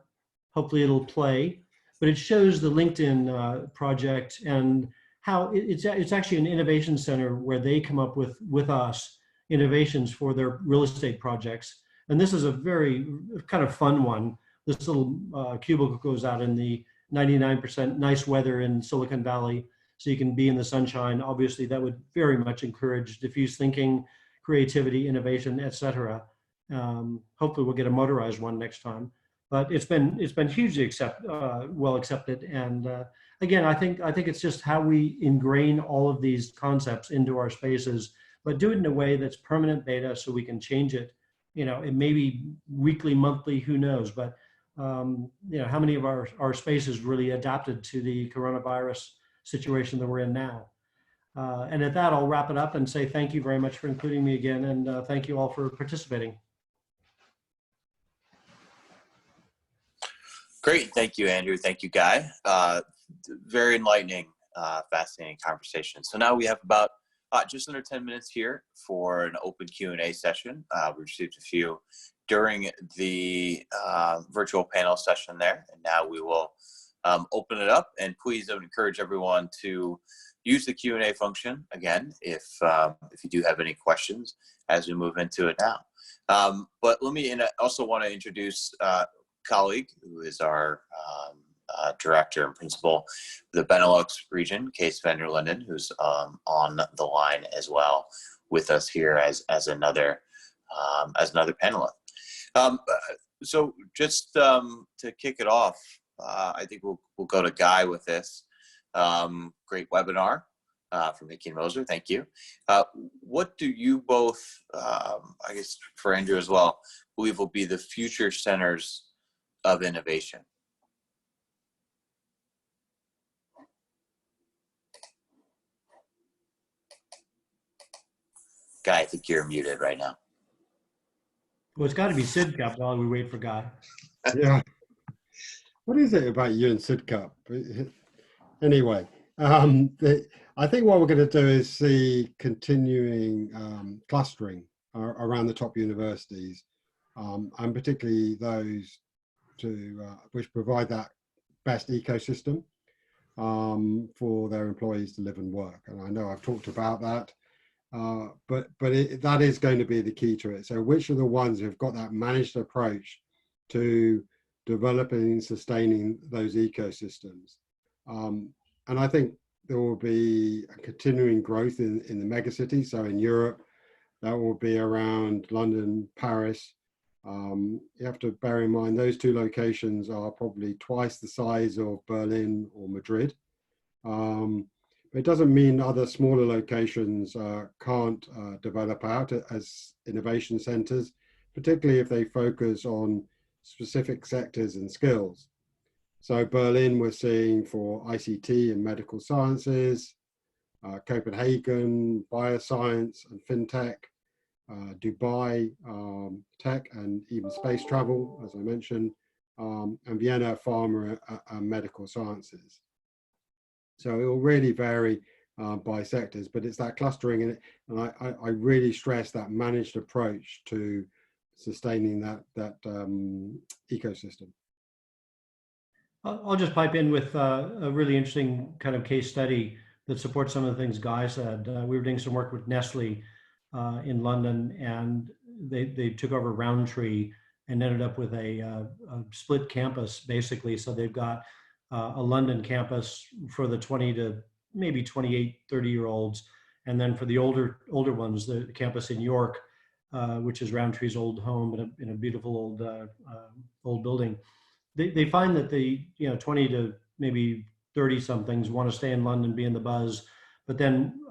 Hopefully it'll play. But it shows the LinkedIn project and how it's actually an innovation center where they come up with us innovations for their real estate projects. And this is a very kind of fun one. This little cubicle goes out in the 99% nice weather in Silicon Valley, so you can be in the sunshine. Obviously, that would very much encourage diffuse thinking, creativity, innovation, etc. Hopefully, we'll get a motorized one next time. But it's been hugely well accepted. And again, I think it's just how we ingrain all of these concepts into our spaces, but do it in a way that's permanent beta, so we can change it. You know, it may be weekly, monthly, who knows? But you know, how many of our spaces really adapted to the coronavirus situation that we're in now? And at that, I'll wrap it up and say thank you very much for including me again, and thank you all for participating. Great, thank you, Andrew. Thank you, Guy. Very enlightening, fascinating conversation. So now we have about just under 10 minutes here for an open Q&A session. We received a few during the virtual panel session there, and now we will open it up. And please, I would encourage everyone to use the Q&A function again if you do have any questions as we move into it now. But let me also want to introduce colleague who is our director and principal of the Benelux region, Kees van der Linden, who's on the line as well with us here as another as another panelist. So just to kick it off, I think we'll go to Guy with this. Great webinar from Mickey and Moser. Thank you. What do you both, I guess for Andrew as well, believe will be the future centers of innovation? Guy, I think you're muted right now. Well, it's got to be SIDCUP while we wait for Guy. Yeah. What is it about you and SIDCUP? Anyway, I think what we're going to do is see continuing clustering around the top universities, and particularly those which provide that best ecosystem for their employees to live and work. And I know I've talked about that, but that is going to be the key to it. So which are the ones who've got that managed approach to developing and sustaining those ecosystems? And I think there will be a continuing growth in the megacities. So in Europe, that will be around London, Paris. You have to bear in mind those two locations are probably twice the size of Berlin or Madrid. It doesn't mean other smaller locations can't develop out as innovation centers, particularly if they focus on specific sectors and skills. So Berlin, we're seeing for ICT and medical sciences, Copenhagen, bioscience and fintech, Dubai, tech and even space travel, as I mentioned, and Vienna, pharma and medical sciences. So it will really vary by sectors, but it's that clustering in it. And I really stress that managed approach to sustaining that ecosystem. I'll just pipe in with a really interesting kind of case study that supports some of the things Guy said. We were doing some work with Nestle in London, and they took over Roundtree and ended up with a split campus, basically. So they've got a London campus for the 20 to maybe 28, 30-year-olds. And then for the older ones, the campus in York, which is Roundtree's old home in a beautiful old building. They find that the 20 to maybe 30 somethings want to stay in London, be in the buzz, but then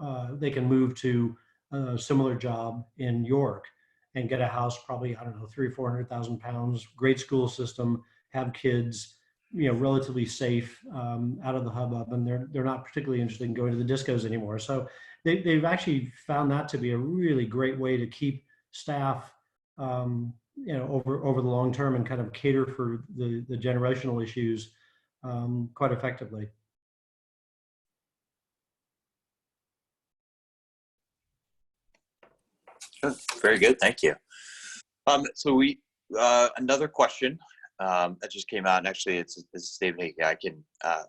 they can move to a similar job in York and get a house, probably, I don't know, 300,000 or 400,000 pounds, great school system, have kids, relatively safe, out of the hubbub, and they're not particularly interested in going to the discos anymore. So they've actually found that to be a really great way to keep staff over the long term and kind of cater for the generational issues quite effectively. Very good, thank you. So we another question that just came out, and actually this is David Hickey. I can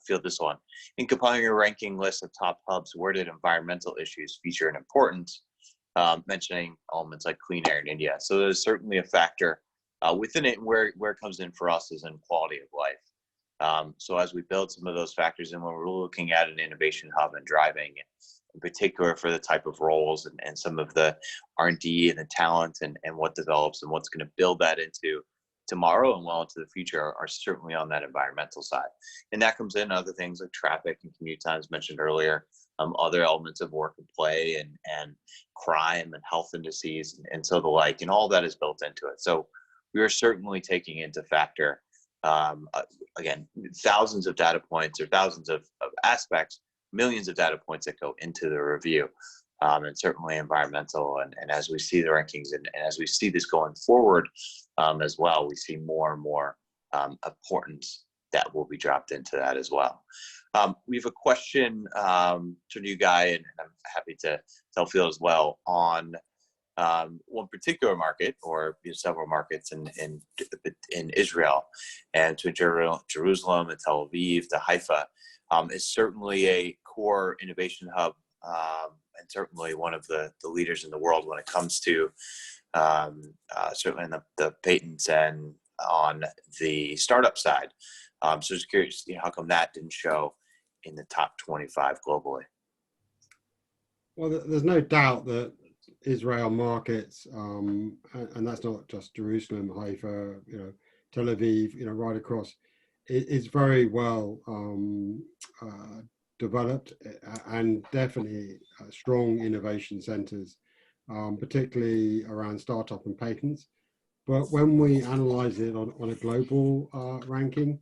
field this one. In compiling your ranking list of top hubs, where did environmental issues feature in importance? Mentioning elements like clean air in India. So there's certainly a factor within it. Where it comes in for us is in quality of life. So as we build some of those factors in, when we're looking at an innovation hub and driving, in particular for the type of roles and some of the R&D and the talent and what develops and what's going to build that into tomorrow and well into the future are certainly on that environmental side. And that comes in other things like traffic and commute times mentioned earlier, other elements of work and play and crime and health indices and so the like, and all that is built into it. So we are certainly taking into factor, again, thousands of data points or thousands of aspects, millions of data points that go into the review, and certainly environmental. And as we see the rankings and as we see this going forward as well, we see more and more importance that will be dropped into that as well. We have a question to you, Guy, and I'm happy to tell Phil as well on one particular market or several markets in Israel, and to Jerusalem and Tel Aviv to Haifa is certainly a core innovation hub, and certainly one of the leaders in the world when it comes to certainly in the patents and on the startup side. So just curious, how come that didn't show in the top 25 globally? Well, there's no doubt that Israel markets, and that's not just Jerusalem, Haifa, Tel Aviv, right across, is very well developed, and definitely strong innovation centers, particularly around startup and patents. But when we analyze it on a global ranking,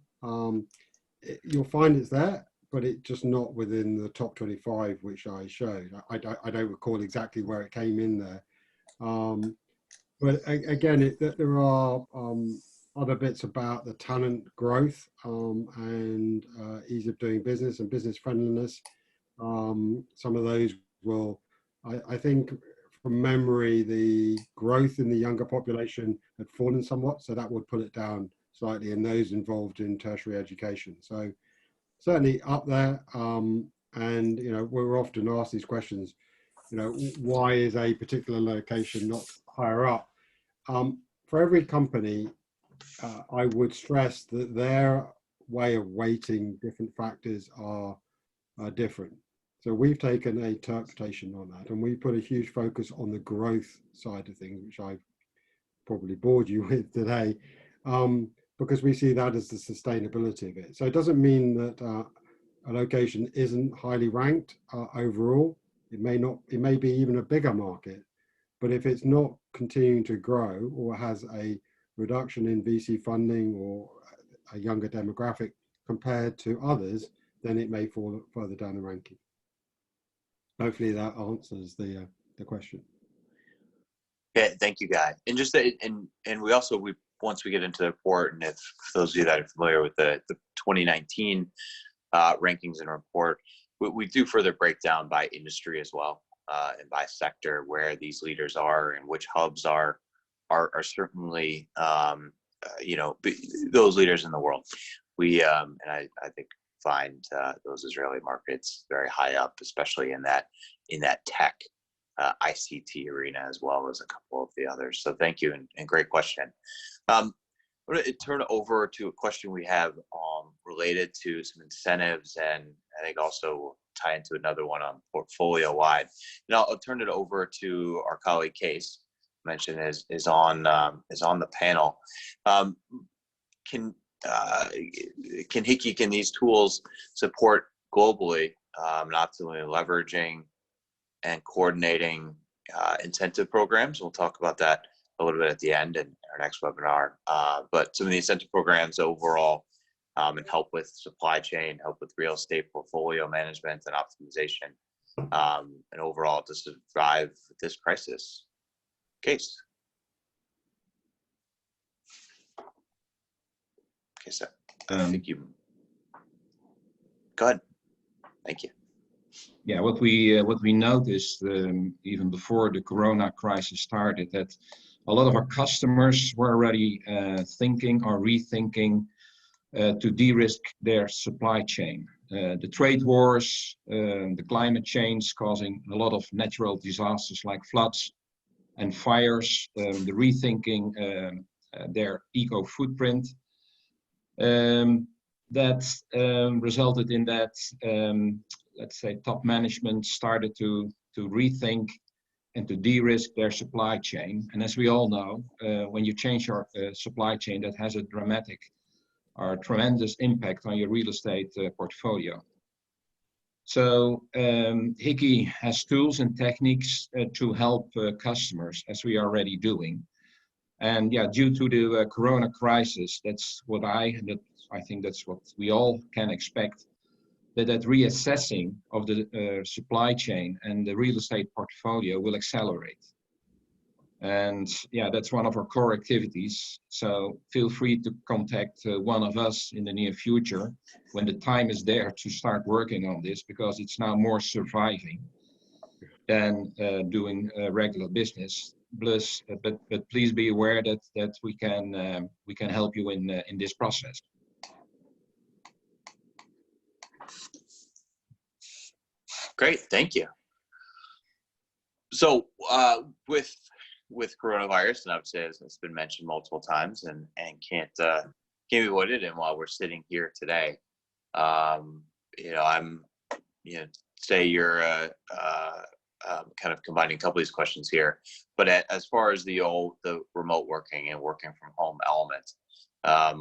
you'll find it's there, but it's just not within the top 25, which I showed. I don't recall exactly where it came in there. But again, there are other bits about the talent growth and ease of doing business and business friendliness. Some of those will, I think, from memory, the growth in the younger population had fallen somewhat, so that would pull it down slightly, and those involved in tertiary education. So certainly up there. And we're often asked these questions. Why is a particular location not higher up? For every company, I would stress that their way of weighting different factors are different. So we've taken a interpretation on that, and we put a huge focus on the growth side of things, which I've probably bored you with today, because we see that as the sustainability of it. So it doesn't mean that a location isn't highly ranked overall. It may be even a bigger market, but if it's not continuing to grow or has a reduction in VC funding or a younger demographic compared to others, then it may fall further down the ranking. Hopefully that answers the question. Yeah, thank you, Guy. And just and we also once we get into the report, and if for those of you that are familiar with the 2019 rankings and report, we do further break down by industry as well, and by sector where these leaders are and which hubs are certainly those leaders in the world. We and I think find those Israeli markets very high up, especially in that tech ICT arena, as well as a couple of the others. So thank you, and great question. I'm going to turn over to a question we have related to some incentives, and I think also tie into another one on portfolio wide. And I'll turn it over to our colleague Case. Mentioned is on the panel. Can these tools support globally, and optimally leveraging and coordinating incentive programs? We'll talk about that a little bit at the end in our next webinar. But some of the incentive programs overall, and help with supply chain, help with real estate portfolio management and optimization, and overall to survive this crisis. Case. Okay, so I think you. Go ahead. Thank you. Yeah, what we noticed even before the Corona crisis started, that a lot of our customers were already thinking or rethinking to de-risk their supply chain. The trade wars, the climate change causing a lot of natural disasters like floods and fires, the rethinking their eco footprint, that resulted in that, let's say, top management started to rethink and to de-risk their supply chain. And as we all know, when you change your supply chain, that has a dramatic or tremendous impact on your real estate portfolio. So Hickey has tools and techniques to help customers, as we are already doing. And yeah, due to the Corona crisis, that's what I think that's what we all can expect, that reassessing of the supply chain and the real estate portfolio will accelerate. And yeah, that's one of our core activities. So feel free to contact one of us in the near future when the time is there to start working on this, because it's now more surviving than doing regular business. Plus, but please be aware that we can help you in this process. Great, thank you. So with coronavirus, and I would say it's been mentioned multiple times, and can't be avoided. And while we're sitting here today, I'm say you're kind of combining a couple of these questions here. But as far as the remote working and working from home element,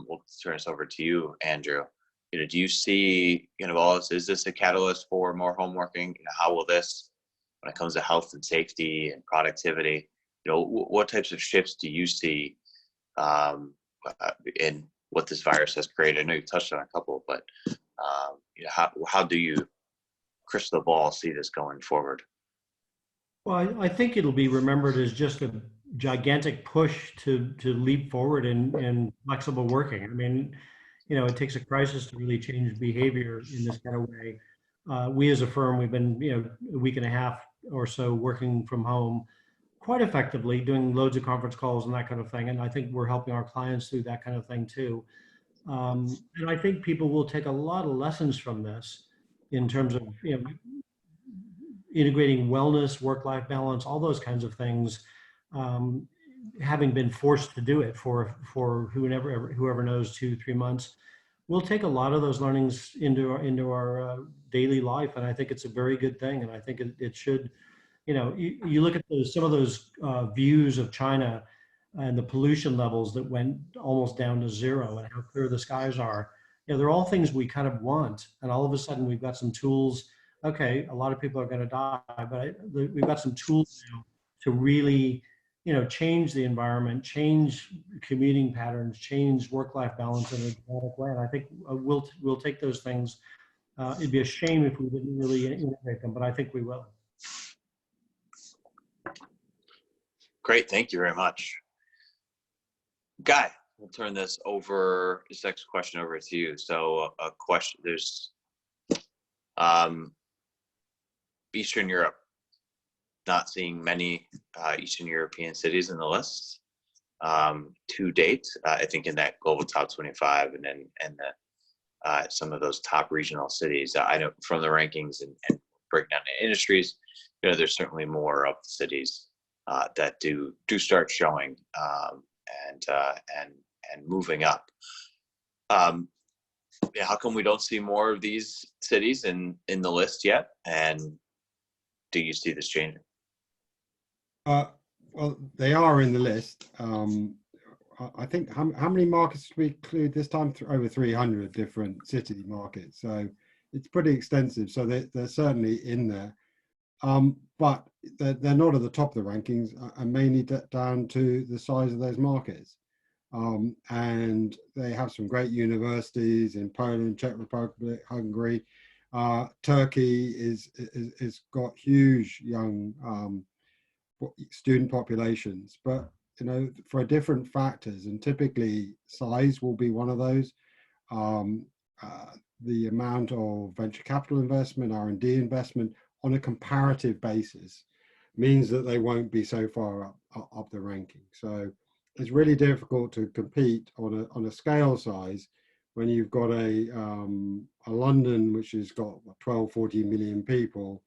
we'll turn this over to you, Andrew. Do you see, is this a catalyst for more home working? How will this, when it comes to health and safety and productivity, what types of shifts do you see in what this virus has created? I know you touched on a couple, but how do you crystal ball see this going forward? Well, I think it'll be remembered as just a gigantic push to leap forward in flexible working. I mean, it takes a crisis to really change behavior in this kind of way. We as a firm, we've been, a week and a half or so working from home quite effectively, doing loads of conference calls and that kind of thing. And I think we're helping our clients through that kind of thing too. And I think people will take a lot of lessons from this in terms of, integrating wellness, work-life balance, all those kinds of things, having been forced to do it for whoever knows 2-3 months. We'll take a lot of those learnings into our daily life, and I think it's a very good thing. And I think it should, you look at some of those views of China and the pollution levels that went almost down to zero, and how clear the skies are. They're all things we kind of want, and all of a sudden we've got some tools. Okay, a lot of people are going to die, but we've got some tools now to really, change the environment, change commuting patterns, change work-life balance in a dramatic way. And I think we'll take those things. It'd be a shame if we didn't really integrate them, but I think we will. Great, thank you very much. Guy, we'll turn this next question over to you. So a question, there's Eastern Europe, not seeing many Eastern European cities in the list to date. I think in that global top 25 and some of those top regional cities. I know from the rankings and breaking down the industries, there's certainly more of the cities that do start showing and moving up. How come we don't see more of these cities in the list yet? And do you see this changing? Well, they are in the list. I think how many markets did we include this time? Over 300 different city markets. So it's pretty extensive. So they're certainly in there. But they're not at the top of the rankings, and mainly down to the size of those markets. And they have some great universities in Poland, Czech Republic, Hungary. Turkey is got huge young student populations, but for different factors, and typically size will be one of those. The amount of venture capital investment, R&D investment on a comparative basis means that they won't be so far up the ranking. So it's really difficult to compete on a scale size when you've got a London which has got 12-14 million people,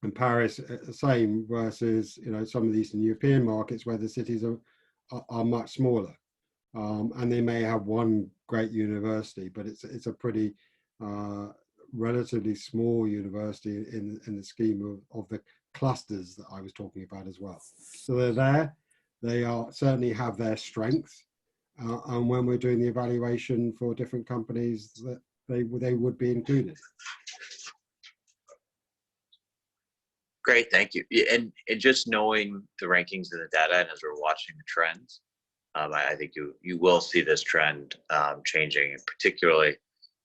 and Paris the same, versus some of the Eastern European markets where the cities are much smaller, and they may have one great university, but it's a pretty relatively small university in the scheme of the clusters that I was talking about as well. So they're there. They certainly have their strengths, and when we're doing the evaluation for different companies, that they would be included. Great, thank you. And just knowing the rankings and the data, and as we're watching the trends, I think you will see this trend changing, and particularly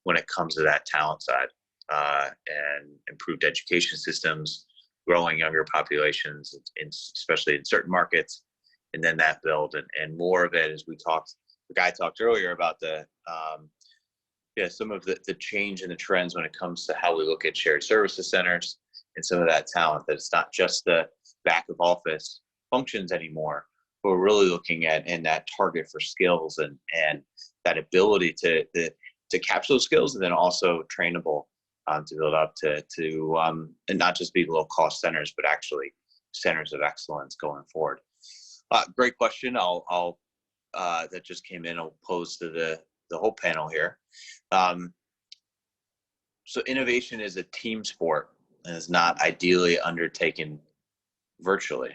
when it comes to that talent side and improved education systems, growing younger populations, especially in certain markets, and then that build and more of it, as the guy talked earlier about some of the change in the trends when it comes to how we look at shared services centers and some of that talent, that it's not just the back of office functions anymore, but we're really looking at in that target for skills and that ability to capture those skills, and then also trainable to build up to and not just be low cost centers, but actually centers of excellence going forward. Great question. I'll that just came in. I'll pose to the whole panel here. So innovation is a team sport, and is not ideally undertaken virtually.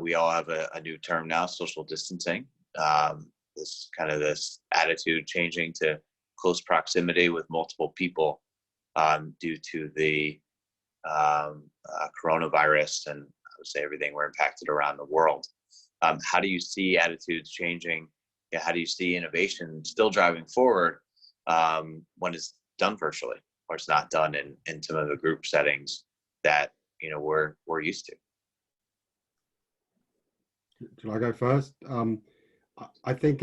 We all have a new term now, social distancing. This attitude changing to close proximity with multiple people due to the coronavirus, and I would say everything we're impacted around the world. How do you see attitudes changing? Yeah, how do you see innovation still driving forward when it's done virtually, or it's not done in some of the group settings that we're used to? Shall I go first? I think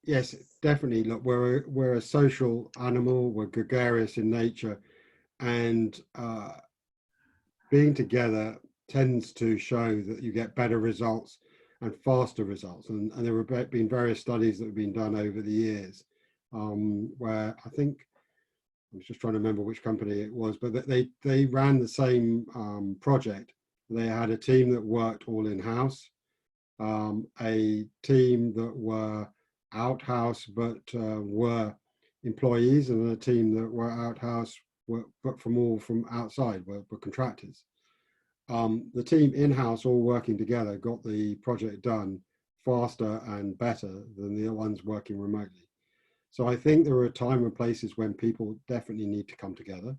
yes, definitely. Look, we're a social animal. We're gregarious in nature, and being together tends to show that you get better results and faster results. And there have been various studies that have been done over the years where I think, I was just trying to remember which company it was, but they ran the same project. They had a team that worked all in-house, a team that were out-house but were employees, and a team that were out-house but from outside, were contractors. The team in-house all working together got the project done faster and better than the ones working remotely. So I think there are time and places when people definitely need to come together.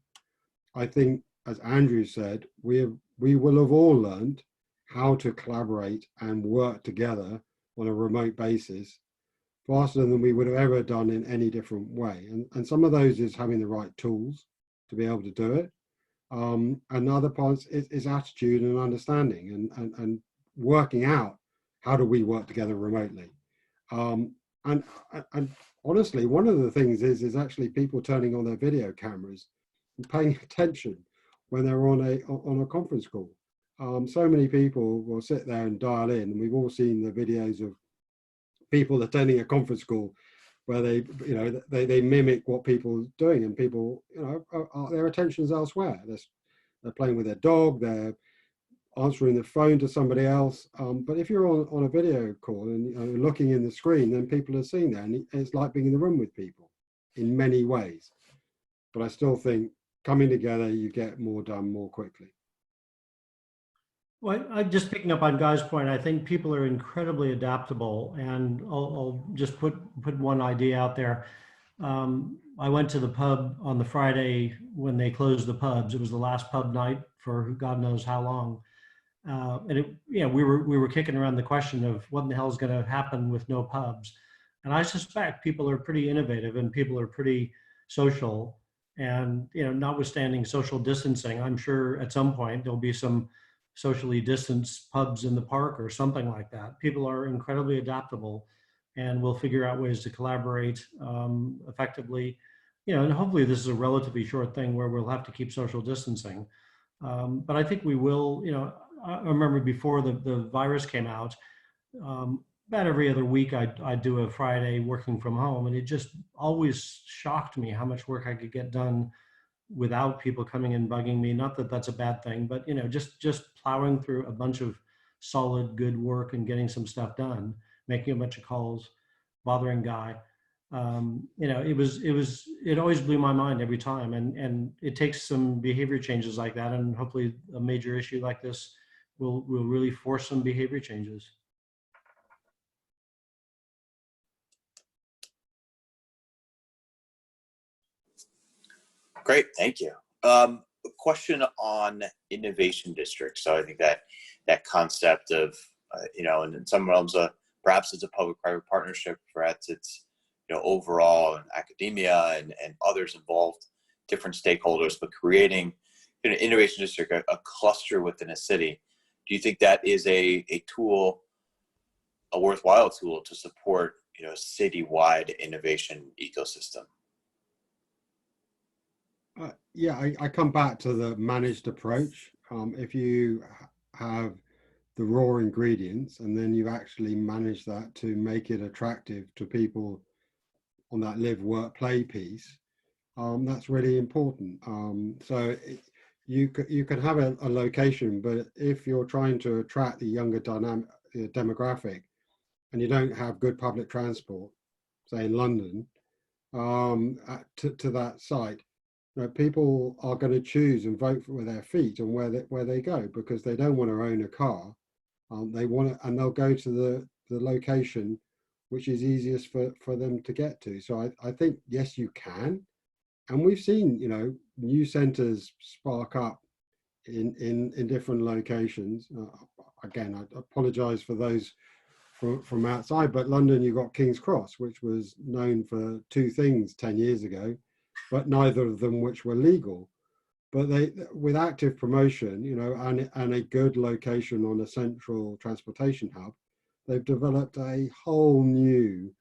I think, as Andrew said, we will have all learned how to collaborate and work together on a remote basis faster than we would have ever done in any different way. And some of those is having the right tools to be able to do it. And other parts is attitude and understanding and working out how do we work together remotely. And honestly, one of the things is actually people turning on their video cameras and paying attention when they're on a conference call. So many people will sit there and dial in, and we've all seen the videos of people attending a conference call where they mimic what people are doing, and people, their attention's elsewhere. They're playing with their dog, they're answering the phone to somebody else. But if you're on a video call and looking in the screen, then people are seeing that, and it's like being in the room with people in many ways. But I still think coming together, you get more done more quickly. Well, I just picking up on Guy's point, I think people are incredibly adaptable, and I'll just put one idea out there. I went to the pub on the Friday when they closed the pubs. It was the last pub night for God knows how long. And we were kicking around the question of what in the hell is going to happen with no pubs. And I suspect people are pretty innovative and people are pretty social. And notwithstanding social distancing, I'm sure at some point there'll be some socially distanced pubs in the park or something like that. People are incredibly adaptable, and we'll figure out ways to collaborate effectively. And hopefully this is a relatively short thing where we'll have to keep social distancing. But I think we will. I remember before the virus came out, about every other week I'd do a Friday working from home, and it just always shocked me how much work I could get done without people coming and bugging me. Not that that's a bad thing, but just plowing through a bunch of solid, good work and getting some stuff done, making a bunch of calls, bothering Guy. It always blew my mind every time. And it takes some behavior changes like that. And hopefully a major issue like this will really force some behavior changes. Great, thank you. A question on innovation districts. So I think that concept of, and in some realms, perhaps it's a public-private partnership, perhaps it's, overall in academia and others involved, different stakeholders, but creating an innovation district, a cluster within a city. Do you think that is a tool, a worthwhile tool to support, a citywide innovation ecosystem? I come back to the managed approach. If you have the raw ingredients and then you actually manage that to make it attractive to people on that live, work, play piece, that's really important. You can have a location, but if you're trying to attract the younger demographic and you don't have good public transport, say in London, to that site, people are going to choose and vote with their feet on where they go, because they don't want to own a car. They want to, and they'll go to the location which is easiest for them to get to. So I think, yes, you can. And we've seen, new centres spark up in different locations. Again, I apologise for those from outside, but London, you've got King's Cross, which was known for two things 10 years ago, but neither of them which were legal. But with active promotion, and a good location on a central transportation hub, they've developed a whole new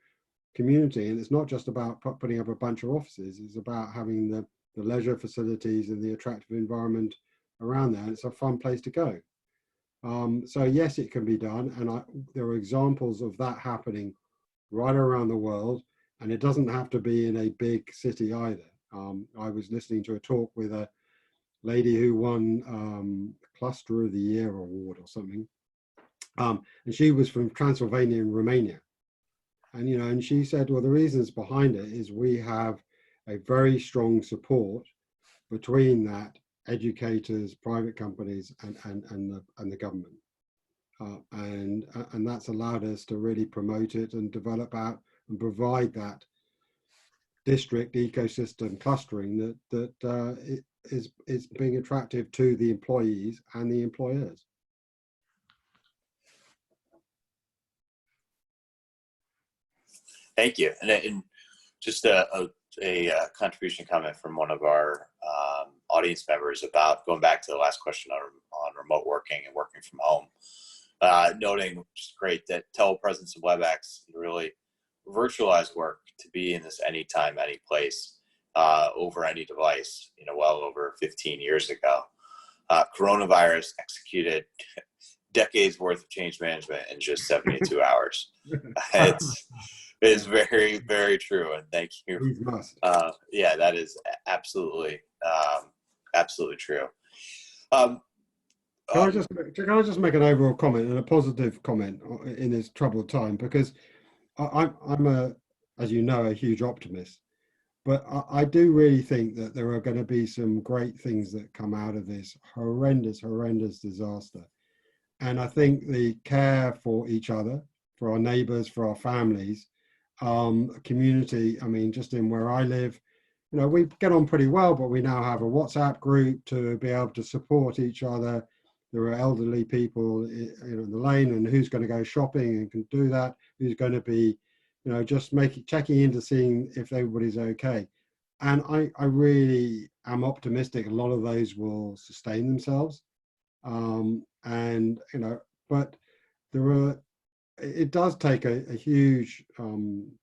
community. And it's not just about putting up a bunch of offices, it's about having the leisure facilities and the attractive environment around there. It's a fun place to go. So yes, it can be done. And there are examples of that happening right around the world. And it doesn't have to be in a big city either. I was listening to a talk with a lady who won Cluster of the Year award or something. And she was from Transylvania in Romania. And, and she said, well, the reasons behind it is we have a very strong support between that educators, private companies, and the government. And that's allowed us to really promote it and develop out and provide that district ecosystem clustering that is being attractive to the employees and the employers. Thank you. And just a contribution comment from one of our audience members about going back to the last question on remote working and working from home, noting, which is great, that telepresence and WebEx really virtualized work to be in this anytime, any place, over any device, well over 15 years ago. Coronavirus executed decades worth of change management in just 72 hours. It's very, very true. And thank you. Yeah, that is absolutely true. Can I just make an overall comment and a positive comment in this troubled time? Because I'm as you know, a huge optimist, but I do really think that there are going to be some great things that come out of this horrendous disaster. And I think the care for each other, for our neighbours, for our families, community. I mean, just in where I live, we get on pretty well, but we now have a WhatsApp group to be able to support each other. There are elderly people in the lane, and who's going to go shopping and can do that? Who's going to be, just checking in to seeing if everybody's okay. And I really am optimistic a lot of those will sustain themselves. But it does take a huge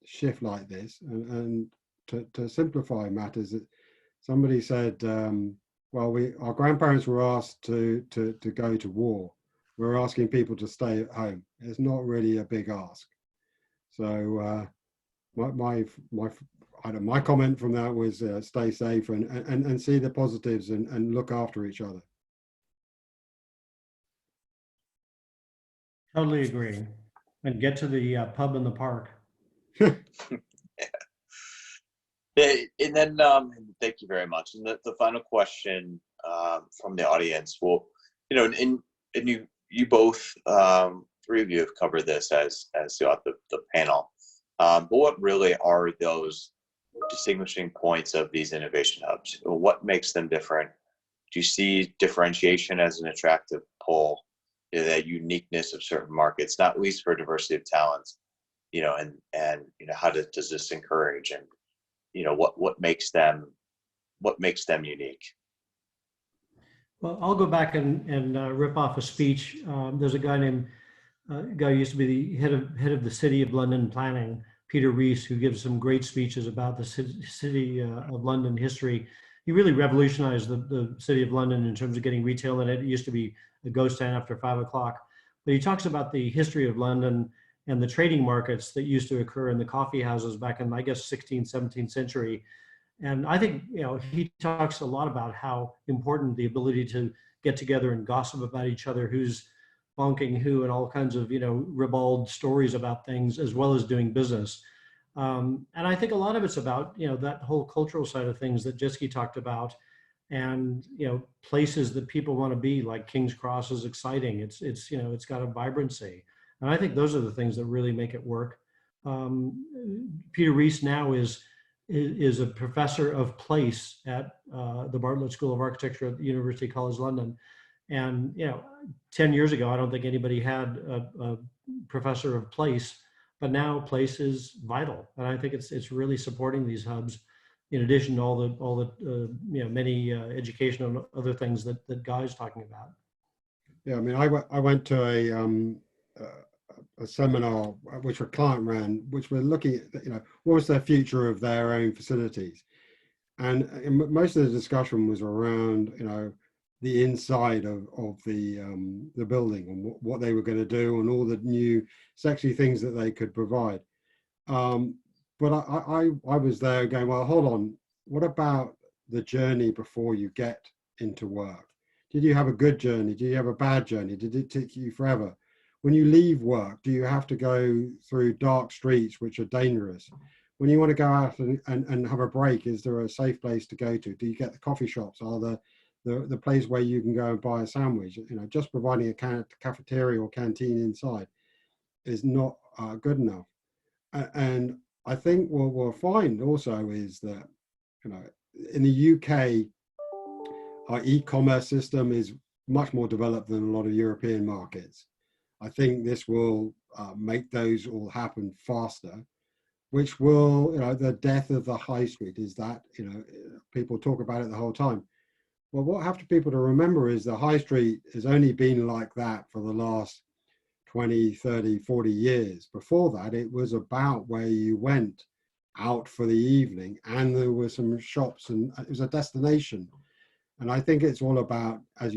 shift like this, and to simplify matters, somebody said, our grandparents were asked to go to war. We're asking people to stay at home. It's not really a big ask. So my comment from that was stay safe and see the positives and look after each other. Totally agree. And get to the pub in the park. Yeah. And then, thank you very much. And the final question from the audience, well, and you both, three of you have covered this as throughout the panel. But what really are those distinguishing points of these innovation hubs? What makes them different? Do you see differentiation as an attractive pull? That uniqueness of certain markets, not least for diversity of talents, and how does this encourage, and what makes them unique? Well, I'll go back and rip off a speech. There's a guy named who used to be the head of the City of London planning, Peter Rees, who gives some great speeches about the city of London history. He really revolutionized the City of London in terms of getting retail in it. It used to be a ghost town after 5 o'clock. But he talks about the history of London and the trading markets that used to occur in the coffee houses back in, I guess, 16th, 17th century. And I think, he talks a lot about how important the ability to get together and gossip about each other, who's bonking who, and all kinds of, ribald stories about things, as well as doing business. And I think a lot of it's about, that whole cultural side of things that Jiski talked about, and, places that people want to be, like King's Cross is exciting. It's got a vibrancy. And I think those are the things that really make it work. Peter Rees now is a professor of place at the Bartlett School of Architecture at the University College London. And 10 years ago, I don't think anybody had a professor of place, but now place is vital, and I think it's really supporting these hubs, in addition to all the many education and other things that Guy's talking about. Yeah, I mean, I went to a seminar which a client ran, which were looking at, what was the future of their own facilities, and most of the discussion was around, the inside of the building and what they were going to do and all the new sexy things that they could provide. But I was there going, well, hold on, what about the journey before you get into work? Did you have a good journey? Did you have a bad journey? Did it take you forever? When you leave work, do you have to go through dark streets which are dangerous? When you want to go out and have a break, is there a safe place to go to? Do you get the coffee shops? Are the place where you can go and buy a sandwich? Just providing a cafeteria or canteen inside is not good enough. And I think what we'll find also is that, in the UK, our e-commerce system is much more developed than a lot of European markets. I think this will make those all happen faster, which will, the death of the high street is that, people talk about it the whole time. Well, what have to people to remember is the high street has only been like that for the last 20, 30, 40 years. Before that, it was about where you went out for the evening, and there were some shops, and it was a destination. And I think it's all about, as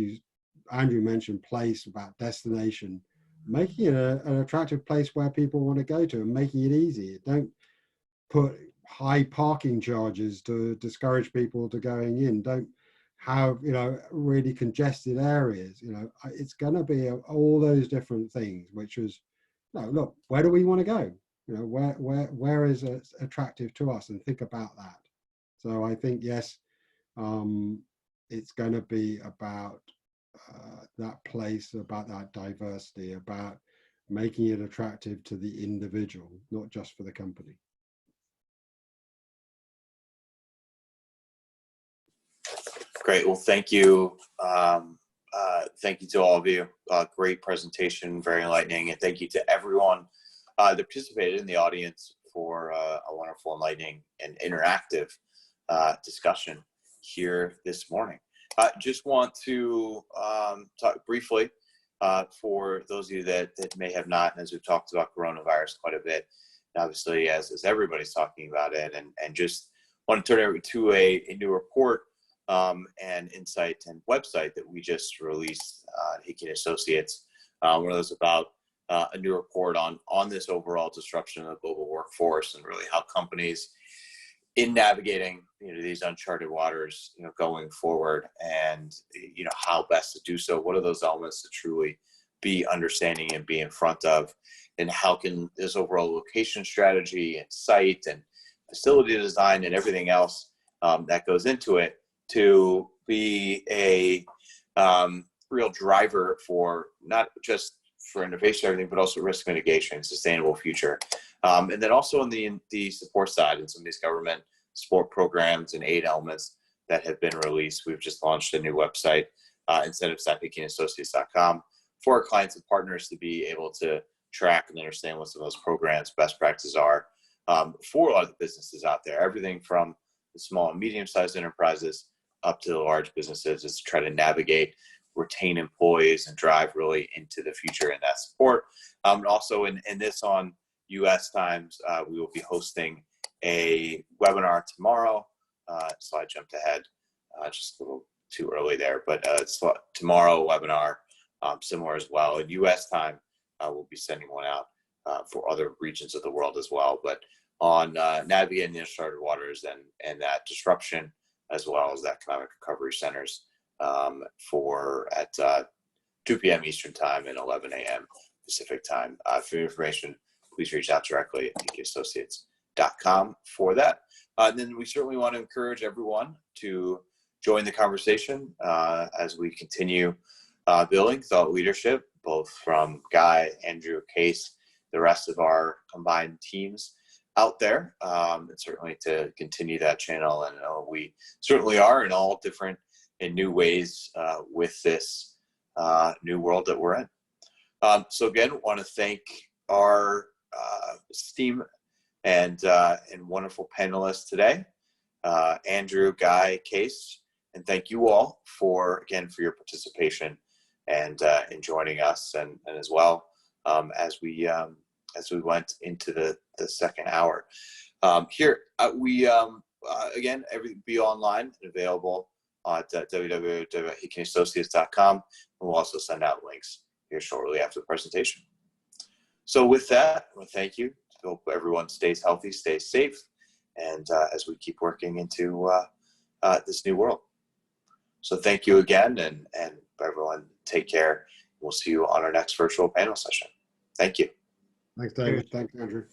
Andrew mentioned, place, about destination, making it an attractive place where people want to go to and making it easy. Don't put high parking charges to discourage people to going in. Don't have, really congested areas. It's going to be all those different things, which is, look, where do we want to go? Where is it attractive to us, and think about that. So I think, yes, it's going to be about that place, about that diversity, about making it attractive to the individual, not just for the company. Great. Well, thank you. Thank you to all of you. Great presentation, very enlightening. And thank you to everyone that participated in the audience for a wonderful, enlightening, and interactive discussion here this morning. Just want to talk briefly for those of you that may have not, and as we've talked about coronavirus quite a bit, obviously as everybody's talking about it, and just want to turn over to a new report and insight and website that we just released, Hickey & Associates. One of those about a new report on this overall disruption of the global workforce, and really how companies in navigating these uncharted waters going forward, and how best to do so. What are those elements to truly be understanding and be in front of, and how can this overall location strategy and site and facility design and everything else that goes into it to be a real driver for not just for innovation and everything, but also risk mitigation, sustainable future. And then also on the support side, and some of these government support programs and aid elements that have been released. We've just launched a new website, incentives.hickeyandAssociates.com, for our clients and partners to be able to track and understand what some of those programs, best practices are for a lot of the businesses out there. Everything from the small and medium-sized enterprises up to the large businesses, is to try to navigate, retain employees, and drive really into the future in that support. And also in this on US times, we will be hosting a webinar tomorrow. So I jumped ahead just a little too early there, but it's tomorrow webinar, similar as well. In US time, we'll be sending one out for other regions of the world as well, but on navigating the uncharted waters and that disruption, as well as the economic recovery centers at 2 p.m. Eastern time and 11 a.m. Pacific time. For information, please reach out directly at Hickey Associates for that. And then we certainly want to encourage everyone to join the conversation as we continue building thought leadership, both from Guy, Andrew, Case, the rest of our combined teams out there, and certainly to continue that channel. And we certainly are in all different and new ways with this new world that we're in. So again, want to thank our esteemed and wonderful panelists today, Andrew, Guy, Case, and thank you all for your participation and in joining us, and as well as we went into the second hour. Here we again, everything be online and available at www.hickinassociates.com, and we'll also send out links here shortly after the presentation. So with that, I want to thank you. Hope everyone stays healthy, stays safe, and as we keep working into this new world. So thank you again, and everyone take care. We'll see you on our next virtual panel session. Thank you. Thanks, David. Thanks, Andrew.